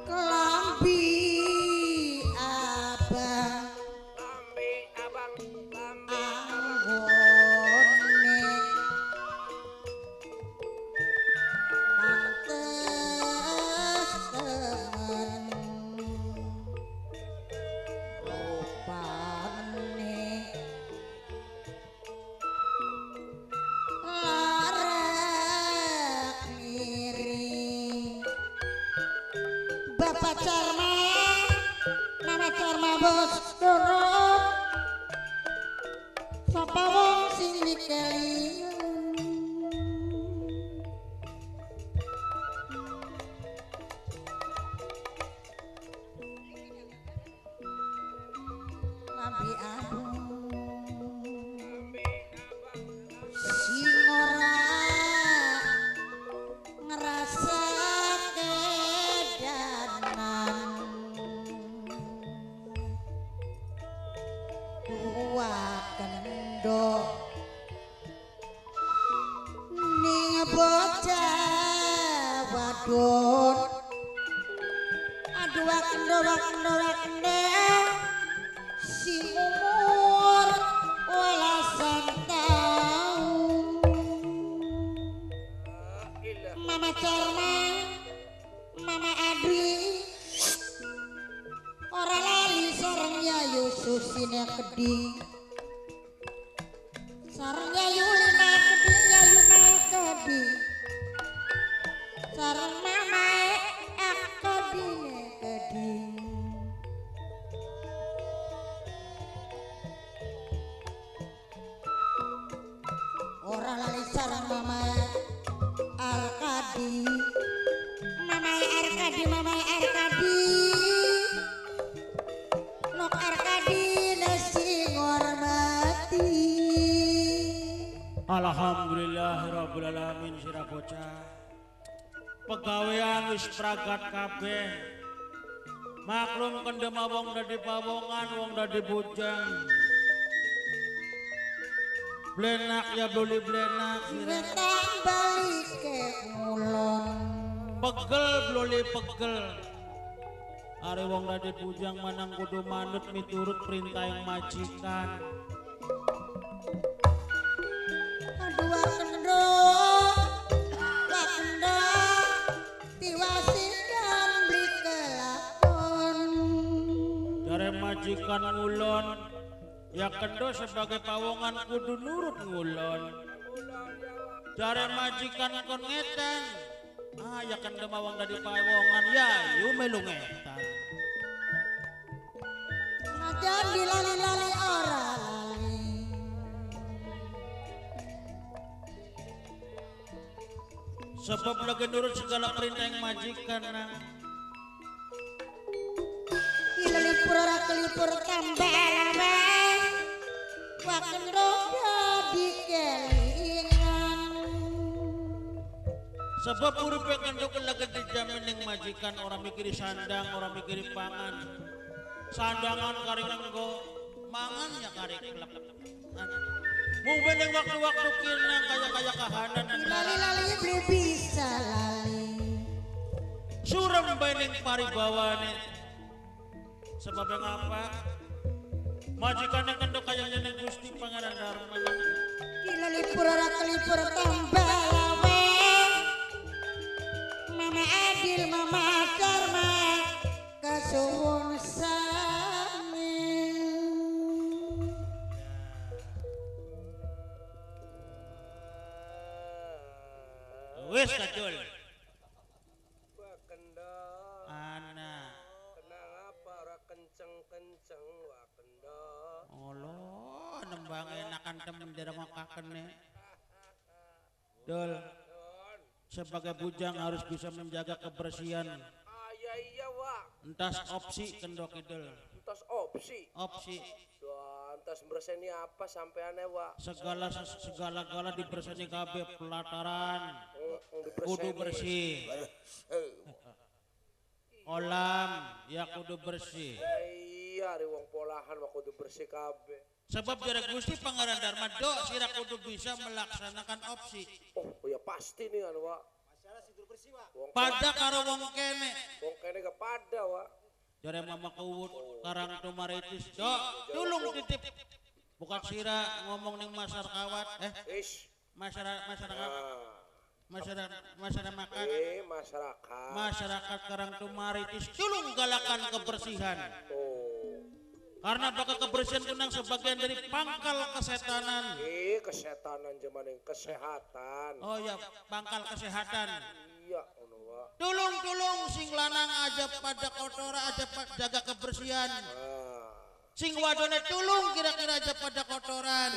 kelambi abang anggone bos dorong sapa wong sing dikelingan Nabi Agung sing ora ngerasa kedanan dua kendo ning bocah wadon aduh wakendo si umur welasan tahun Mama Cerma Mama Adri ora lali sareng Yayu susine keding sareng Yayu lina keding Yayuna keding sareng mamae kedine keding ora lali sareng mamae Arkadi Mamai Arkadi Nok Arkadi nasi ngormati Alhamdulillahirrabbilalamin sira bocah pegawean wis pragat kabeh maklum kendema wong dadi pawongan wong dadi bujang blenak ya beli blenak Wetang balik ke ngulon pegel bloli pegel are wong dadi bujang manang kudu manut miturut perintah yang majikan aduh wakendo tiwasidan beli kelakon dari majikan ngulon ya kendo sebagai pawongan kudu nurut ngulon dari majikan kon ngetan ya kendo mawang dari pawongan ya yu melu ngetan najan dilali-lali ora lali sebab lagi nurut segala perintah yang majikan nang dilipur ora kelipur tambah wakendo jadi kelingan sebab uripe kendo lagi dijamin yang majikan orang mikiri sandang orang mikiri pangan sandangan kari nggo mangan ya kari klep mungkin yang waktu-waktu kinang kaya kahanan dan lali-lali beli bisa lali suram bening paribawane sebab yang apa majikan yang kendo kayaknya neng Gusti Pangeran Dharma dilipur ora kelipur tambah lawe Mama Adil Mama Dharma kasuwun sami wis kacul Wakenda ana kenang apa ora kenceng-kenceng wakenda Allah nembang enakan temen di rumah kakene Dol sebagai bujang harus bisa menjaga kebersihan iya wak entas opsi kendok idul entas opsi entas berseni apa sampeane wak segala dibersihkan kabeh pelataran kudu bersih kolam ya kudu bersih iya ari wong polahan wak kudu bersih kabeh sebab dari Gusti Pangeran Dharma do sira kudu bisa melaksanakan opsi oh ya pasti nih kan wak pada karo wong kene gak pada wak jare mama kuwut karang tumaritis do tulung titip bukan sira ngomong ning masyarakat masyarakat karang tumaritis tulung galakan kebersihan karena bakal kebersihan kunang sebagian dari pangkal kesetanan kesetanan zaman yang kesehatan oh ya pangkal kesehatan iya tulung sing lanang aja pada kotor aja jaga kebersihan Sing wadone tulung kira-kira aja pada kotoran.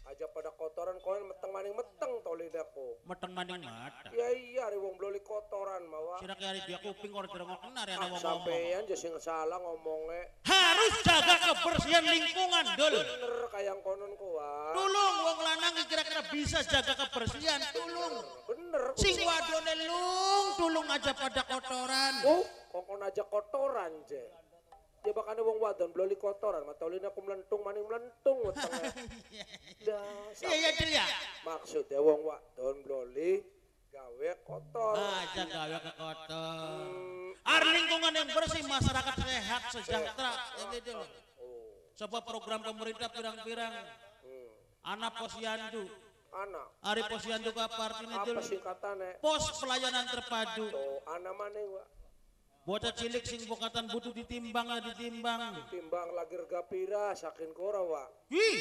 Aja pada kotoran koen meteng maning meteng to lidahku. Meteng maning mata. Ya iya ari wong bloli kotoran mawa. Sira kaya dia kuping ora direngok kenar ya ngomong. Sampeyan je sing salah ngomongnya. Harus jaga kebersihan lingkungan, Dul. Bener kayang konon kuat. Tulung wong lanang kira-kira bisa jaga kebersihan, tulung. Bener. Sing wadone tulung aja pada kotoran. Kongkon aja kotoran je. Ya bakane wong wadon bloli kotoran, matolina aku melentung maning melentung wetenge. Iya Dul ya. Maksudnya wong wadon bloli gawe kotor. Aja gawe ke kotor. Ar lingkungan yang bersih, masyarakat sehat, sejahtera. Ini Dul. Sebuah program pemerintah pirang-pirang. Anak posyandu. Anak. Ari posyandu apa artinya Dul? Apa singkatane? Pos pelayanan terpadu. Tuh, anak maneh wa. Bocah cilik sing bokatan butuh ditimbang ya ditimbang. Timbang lagi rega pira saking kora wa. Wih,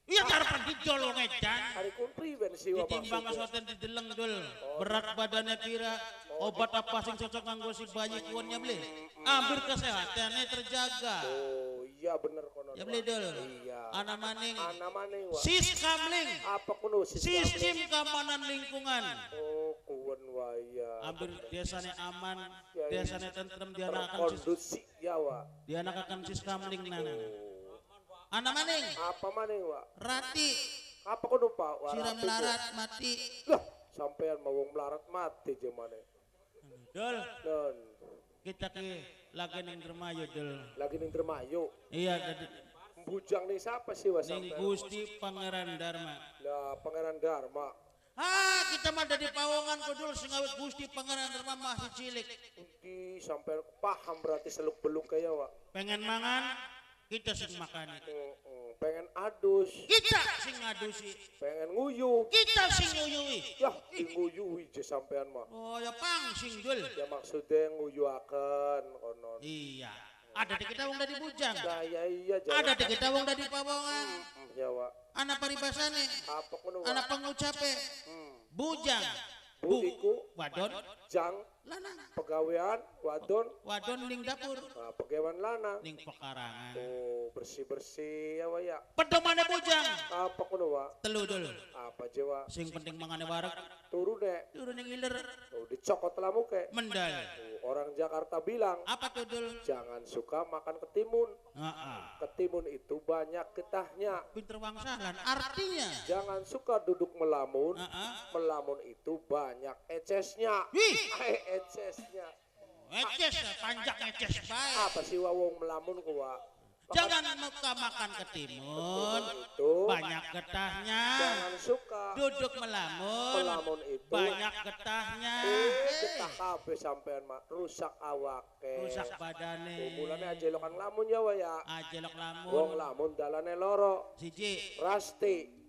iya harapan dijol wong edan. Hari kumpri ben siwa Ditimbang asoten dideleng Dul. Berat badannya pira, obat apa sing cocok nganggo si bayi kuonnya beli. Ambil kesehatannya terjaga. Oh iya bener konon. Ya beli Dul. Iya. Ana maning. Anak maneh wa. Siskamling. Apa kuno Sistem keamanan lingkungan. Oh kuwen wa iya. Ambil desanya aman, desanya tentrem, dia akan Kondusi ya wa. dia akan siskamling nana. Anak maning. Apa maneh wa? Rati. Apa kuno Pak? Wa, Siram rati, larat mati. Lah, sampean mau wong melarat mati je maneh. Dul, Non, kita lagi ning Dermayu Dul. lagi ning Dermayu. Iya, jadi Bujang nih siapa sih wa ning sampean? Gusti Pangeran Dharma. Lah Pangeran Dharma. Kita mah dari Pawongan Kudul sing awet Gusti Pangeran Dharma masih cilik. Di sampean paham berarti seluk-beluk kayak wa. Pengen mangan, kita sing makan. Pengen adus, Kita sing ngadusi, pengen nguyu. kita sing nyuyui. Yah, nguyuhi je sampean mah. Oh ya pang sing Dul. Ya maksudnya nguyuaken konon. Iya. Ada di kita wong dari Bujang. Nah, ya iya Ada di kita wong dari Pawongan. Ya wa. Anak paribasane, Apa kuno wa? anak pengucape. Bujang. Bu iku Wadon jang lanang. pegawean wadon. Wadon ning dapur. Nah, pegawean lanang. Ning pekarangan. Oh, bersih-bersih ya wa ya. Pedomane Bujang. Apa kuno wa? Telu Dul. Apa je wa? Sing penting mangane wareg. Turun dek. Turun ning iler. Tuh dicokot lah muke. Mendal. Orang Jakarta bilang Apa tuh Dul? jangan suka makan ketimun. Heeh. Ketimun itu banyak getahnya. Pinter wangsalan. Artinya. Jangan suka duduk melamun. Heeh. Melamun itu banyak ecesnya. Wih, Ecesnya. eces panjang eces baik. Apa sih wawong melamun kuwa? Jangan muka makan ketimun. Itu Banyak getahnya. jangan suka. Duduk melamun. Melamun itu Banyak getahnya. getah kabeh sampean mah rusak awake. Rusak badane. Mulane aja lokan lamun ya wa ya. Ajelok Wong lamun. lamun dalane loro. Siji. Rasti.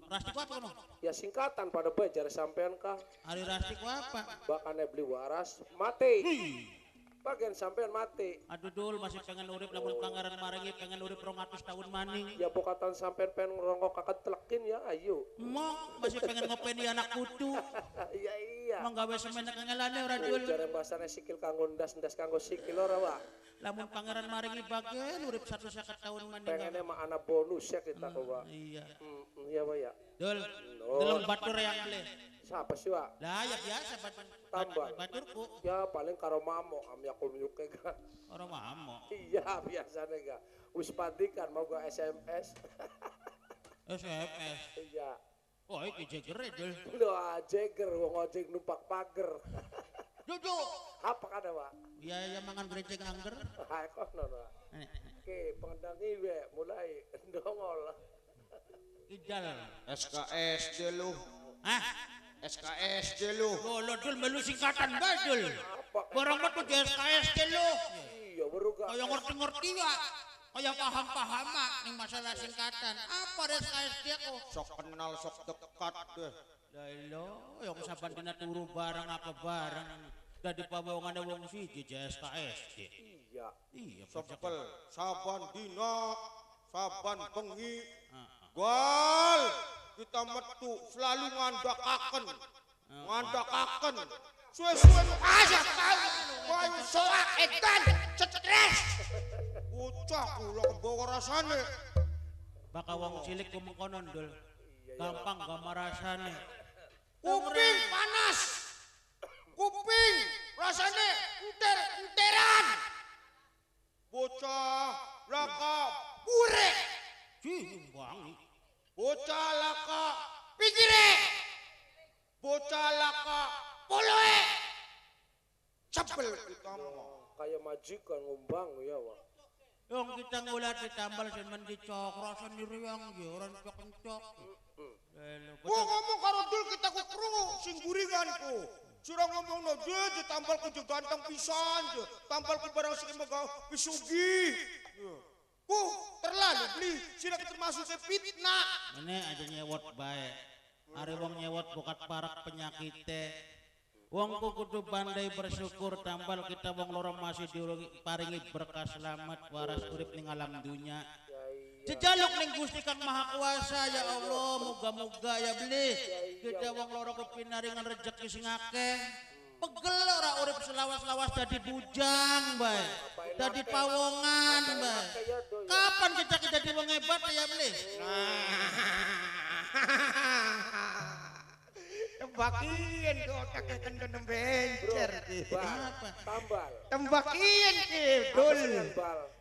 Rasti ku apa kono? Ya singkatan pada bajar sampean kah? Hari rasti ku apa? Bakane beli waras mati. Bagian sampean mati. Aduh Dul masih pengen urip lamun pelanggaran maringi pengen urip 200 tahun maning. Ya bokatan sampean pengen ngerongkok kakak telekin ya ayo. Mok masih pengen ngopeni anak kutu. Iya iya. Menggawe semen kengelane ora Dul. Jare bahasane sikil kanggo ndas-ndas kanggo sikil ora wa. Lamun pangeran maringi bagian urip 150 tahun maning. Pengennya mah anak bonus ya kita kok wa. Iya. Iya wa ya. Dul. Deleng batur yang beli. Siapa sih wa? Lah ya biasa batur. Tambah. Baturku Ya paling karo mamo am ya kumyuke ga. orang mamo. Iya biasanya ga. Wis pandikan mau ga SMS. SMS. Iya. Oh iki jegere Dul. Lo jeger wong ojek numpak pager. Duduk. Apa kada wa? Ya ya mangan grecek angger. Hai kono wa. Oke, pengendang iwe mulai ndongol. Idal. SKSD lu. Hah? SKSD lu. Lo Dul melu singkatan badul. Apa? Barang mah tuh SKSD lo. Iya baru ga. Kayak ngerti-ngerti ya. Kayak paham-paham mak nih masalah singkatan. Apa SKSD kok? Sok kenal sok dekat deh. Lailo, yang saban dina turu barang apa barang. Dadi pawongan wong siji SKSD. Iya. Iya, Sepel saban dina saban bengi. Gol kita metu selalu ngandakaken. Ngandakaken. Suwe-suwe aja kau. Koyo soak edan stres. Ucul bocah kula kebawa rasane. Baka wong cilik kumengkonon dul. Gampang gak marasane. Kuping panas. Kuping rasane enteran. Bocah laka pure. Wangi. Bocah laka pikire. Bocah laka poloe. Cepel kita mah. Kayak majikan ngumbang ya wah. Yang kita ngulat ditambal semen dicok rasa niriang ya orang kencok. Gua ngomong karo dul kita ku krungu sing guringanku. Surang ngomong no dia ditambal ku ganteng pisan je. Tambal ku barang sing megah pisugi. Ku terlalu beli sira termasuk fitnah. Mana aja nyewot baik. Ari wong nyewot bukat parak penyakite. Wong ku kudu pandai bersyukur tambal kita wong loro masih diparingi berkah selamat waras urip ning alam dunya. Jejaluk ning Gusti Kang Maha Kuasa ya Allah, muga-muga ya beli kita wong loro kepinaringan rejeki sing akeh. Pegel ora urip selawas-lawas dadi bujang bae. Dadi pawongan bae. Kapan kita dadi wong hebat ya beli? Tembakin ke otaknya kan bencer ki. Tambal. Tembakin ki dul.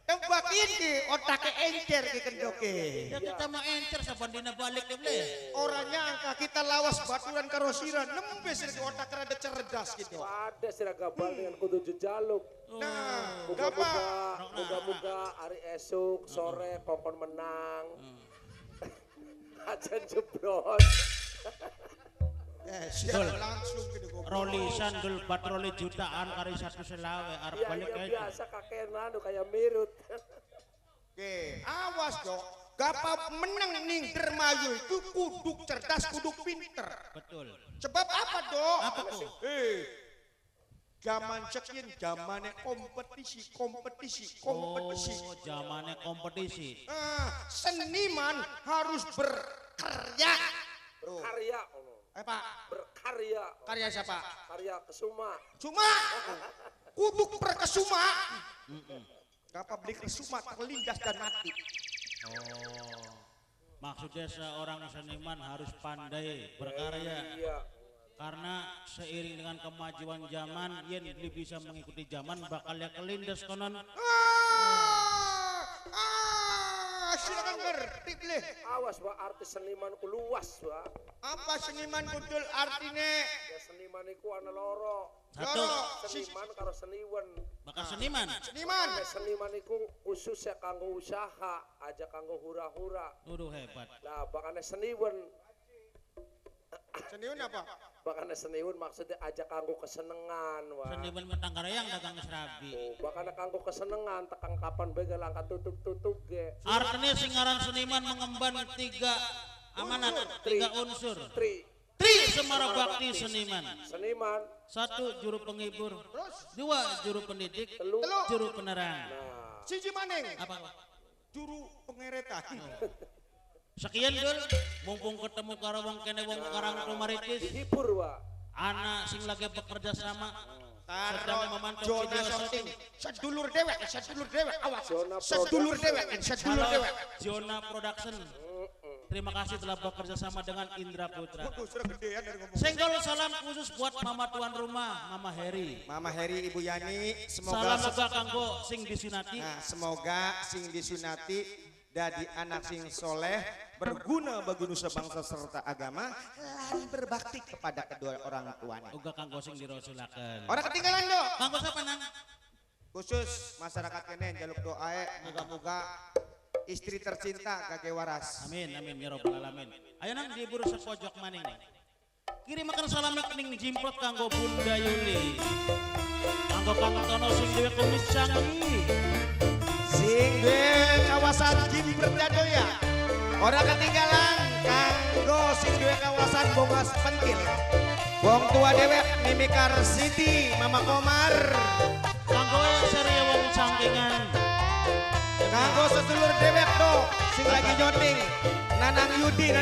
Tembakin ki otaknya encer ki kendoke. Ya kita mah encer sabandina balik ya beli. Orangnya angka kita lawas baturan karosiran nembes ki otak rada cerdas gitu. Ada siragabal dengan kudu jejaluk. Nah, Moga-moga hari esok sore kokon menang. Ajan jeblos. Siap langsung gitu gua. Rolisan dul patroli jutaan kali 1 selawe arep Iya balik aja. biasa kakenan kayak mirut. Oke, awas dong. Gapa menang ning dermayu itu kuduk cerdas, kuduk pinter. Betul. Sebab apa dong? Apa tuh? Zaman sekian zamannya kompetisi. Oh, zamannya kompetisi. Seniman harus berkarya. Karya. Pak? Berkarya. Karya siapa? Karya Kesuma. Cuma kuduk berkesuma. Gapa beli kesuma terlindas dan mati. Oh. Maksudnya seorang seniman harus pandai berkarya. Iya. Karena seiring dengan kemajuan zaman, yen dia bisa mengikuti zaman bakal ya kelindas konon. Silakan ngerti beli. Awas Pak, artis seniman ku luas Pak. Apa seniman kudul artinya? Ya seniman iku ana loro. Satu, Seniman karo seniwan. bakal seniman. Seniman. Ya seniman iku khusus ya kanggo usaha, aja kanggo hura-hura. Udah hebat. Nah, bakane seniwan. Seniman apa? Bakane seniwan maksudnya aja kanggo kesenengan wah. Seniman Ketanggarayang dagang serabi. Oh, bakane kanggo kesenengan tekang kapan bae langkah tutup-tutup ge. Artinya singaran seniman mengemban 3 amanat, 3 unsur. Tri semara bakti seniman. Seniman. 1 juru penghibur, 2 juru pendidik, Telu. juru penerang. Nah, Siji maneng. Apa? Juru pengeretan. Sekian dul, mumpung ketemu karo wong kene wong karang rumaritis, dihibur Pak. anak sing lagi bekerja sama sedang Taruh memantau zona video shooting. syuting. Sedulur dewek, awas. Zona Sedulur Halo, dewek. Zona Production. Terima kasih telah bekerja sama dengan Indra Putra. Waduh, sudah gedean dari ngomong. Senggol salam khusus buat Mama tuan rumah, Mama Heri. Mama Heri, Ibu Yani, Salam semoga juga kanggo sing disunati. semoga sing disunati dadi anak sing soleh, berguna bagi nusa bangsa serta agama, lan berbakti kepada kedua orang tuanya. Uga kanggo sing dirosulaken. Orang ketinggalan do. Kanggo siapa nang? Khusus masyarakat kene jaluk doa moga-moga istri tercinta kage waras. Amin amin ya robbal alamin. Ayo nang diburu sepojok maning. Kirimaken salam ning jimplot kanggo Bunda Yuli. Kanggo Kang Tono sing dhewe kumis canggih. Sing duwe kawasan Jimpret ya. Orang ketinggalan kanggo sing duwe kawasan Bongas Pentil. Wong tua dewek Mimikar Siti, Mama Komar. Kanggo seri wong cangkingan. Kanggo sedulur dewek do sing lagi nyoting. Nanang Yudi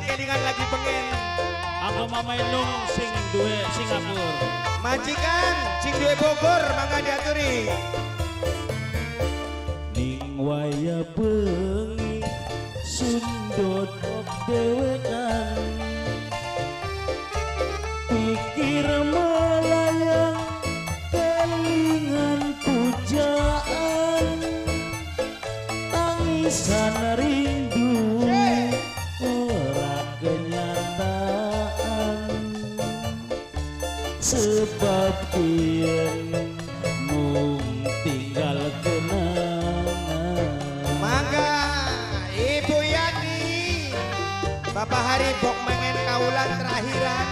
kelingan lagi pengen. Kanggo Mama Inung sing duwe Singapura. Majikan sing duwe Bogor mangga diaturi. Ning waya bengi sundot dewekan pikir melayang kelingan pujaan tangisan rindu ora kenyataan sebab kian mung tinggal kenangan. Mangga Ibu Yani Bapak Hari Bok mengen kaulan terakhiran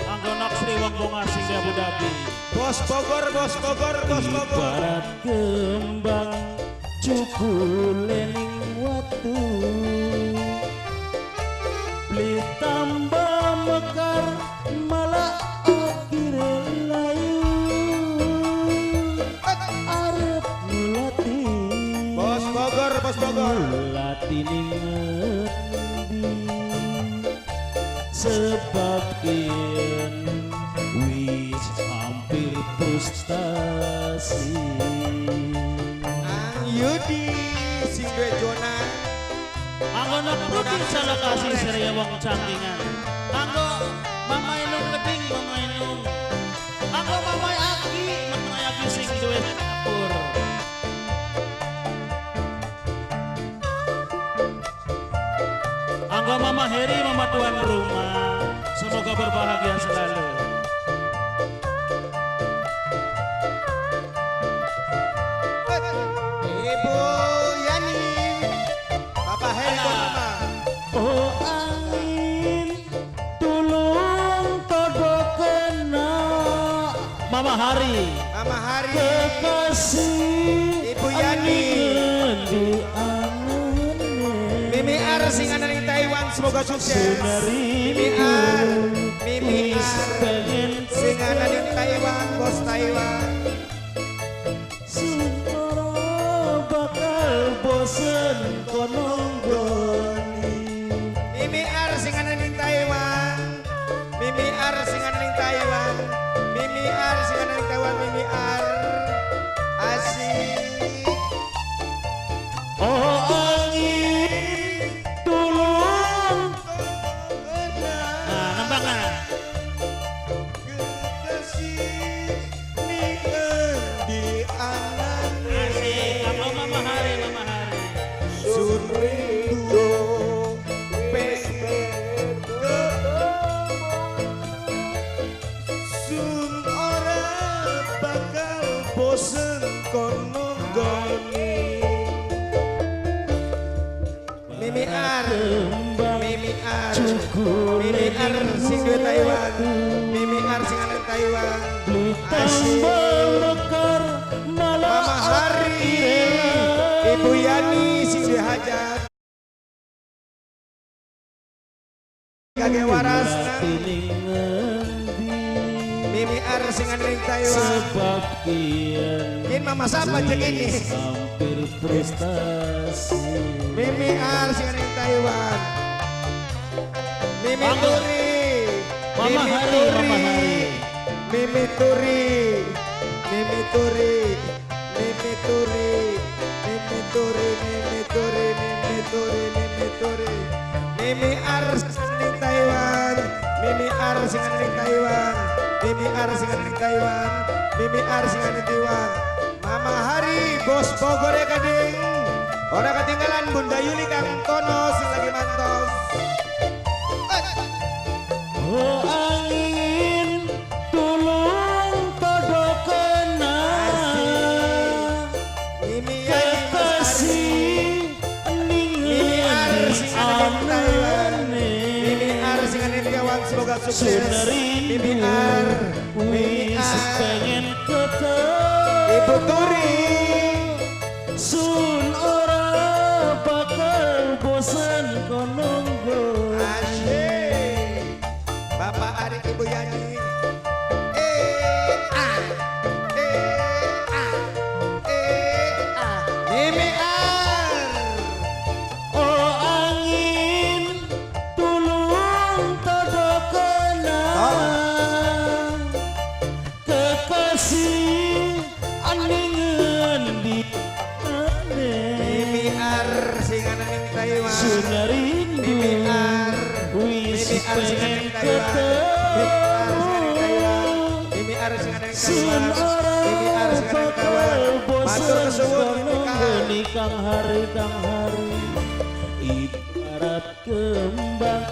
Anggonak Sri Wong Bongasing di Abu Dhabi. Bos Bogor, Bos Bogor, Bos Bogor. Ibarat kembang cukulening watu beli tambah mekar malah akhirnya layu arep ngelati Bos Bogor, Bos Bogor. ngelati ngendi sebab kian wis hampir frustasi. Ang Yudi sing duwe Jona. Anggo putih salah kasih Surya Wong Cangkingan. Anggo Mama Inung Geding, Mama Inung. Anggo Mama Aki, Mama Aki sing duwe dapur. Anggo Mama Heri, Mama tuan rumah. Semoga berbahagia selalu. Ibu Yani Bapak Heri Mama. Oh angin tulung todokena Mama Hari Mama Hari kekasih Ibu Yani di anane Mimi Ar singanan di Taiwan semoga sukses. Mimi Ar pengen singanan di Taiwan bos Taiwan. Sumoro bakal bosen kononggoni Mimi Ar singanan di Taiwan. Mimi Ar singanan di Taiwan. Mimi Ar singanan di Taiwan. Mimi Ar asik. oh angin tulung nembang Kekasih ni di anane. asik apa Mama Hari Sun rindu pengen Sun ora bakal bosen kono goni. Mimi Ar Mimi Ar Mimi Ar sing duwe Taiwan. Mimi Ar sing ana Taiwan. tambah mekar malah Mama Hari Ibu Yani sing duwe hajat. Kage waras Mimi Ar sing ana ning Taiwan. sebab kian Kin mama siapa cek ini? hampir prestasi Mimi Ar sing ana ning Taiwan. Mimi Turi. Mama Mimi Hari, Turi. Mama Hari. Mimi Turi. Mimi Turi. Mimi Turi. Mimi Turi. Mimi Turi. Mimi Turi. Mimi Turi. Mimi Ar sing ana ning Taiwan. Mimi Ar sing ana ning Taiwan. Mimi Ar sing ana ning Taiwan. Mimi Ar sing ana ning Taiwan. Mama Hari bos Bogor ya kading. Ora ketinggalan Bunda Yuli Kang Tono sing lagi mantap. oh angin tulung todokena Mimi Yani kekasih Mimi Ar sing ana ning Taiwan. Mimi Ar sing ana ning Taiwan semoga sukses. Mimi Ar. Mimi wis Ar. pengen ketemu Ibu Turi. sun ora bakal bosan kononggo Asyik. Bapak Ari Ibu Yani. Mimi Ar. oh angin tulung todokena kekasih aningan Ar singanan ning Taiwan Sunarindu Mimi Ar wis Mimi Ar singanan pengen ning Taiwan Mimi Ar singanan ning Taiwan Mimi Ar singanan ning Taiwan matur kesuwun Mimi kang hari ibarat kembang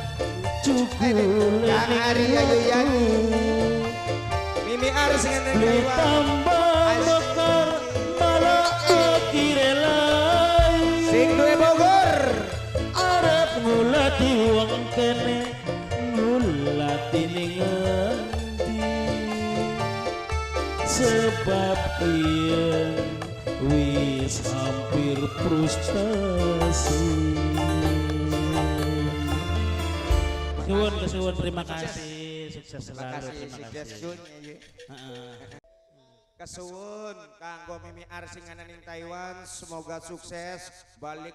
cukul Kang Hari ayo yani Mimi Ar singanan ning Taiwan tambah mekar malah akhirnya lain sing duwe Bogor arep ngulati wong kene ngulati ning endi sebab yen wis hampir frustasi. Kesuwun terima kasih sukses selalu terima kasih. Kesuwun kanggo Mimi Ar singanan ning Taiwan semoga sukses balik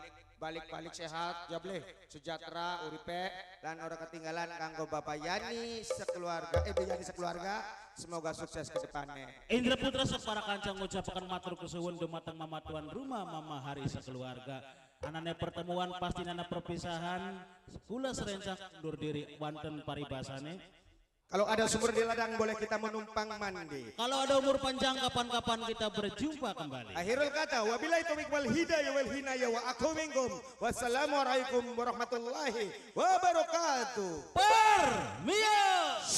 sehat jable sejahtera uripe dan ora ketinggalan kanggo Bapak Yani sekeluarga semoga sukses ke depannya. Indra Putra sok para kancang ngucapakan matur kesuwun dumateng mama tuan rumah mama hari sekeluarga. Anane pertemuan pasti nana perpisahan kula serencak undur diri wonten paribasane. Kalau ada sumur di ladang boleh kita menumpang mandi. Kalau ada umur panjang kapan-kapan kita berjumpa kembali. Akhirul kata wabillahi taufiq wal hidayah wal hinayah wa aku minkum. Wassalamualaikum warahmatullahi wabarakatuh. Permias.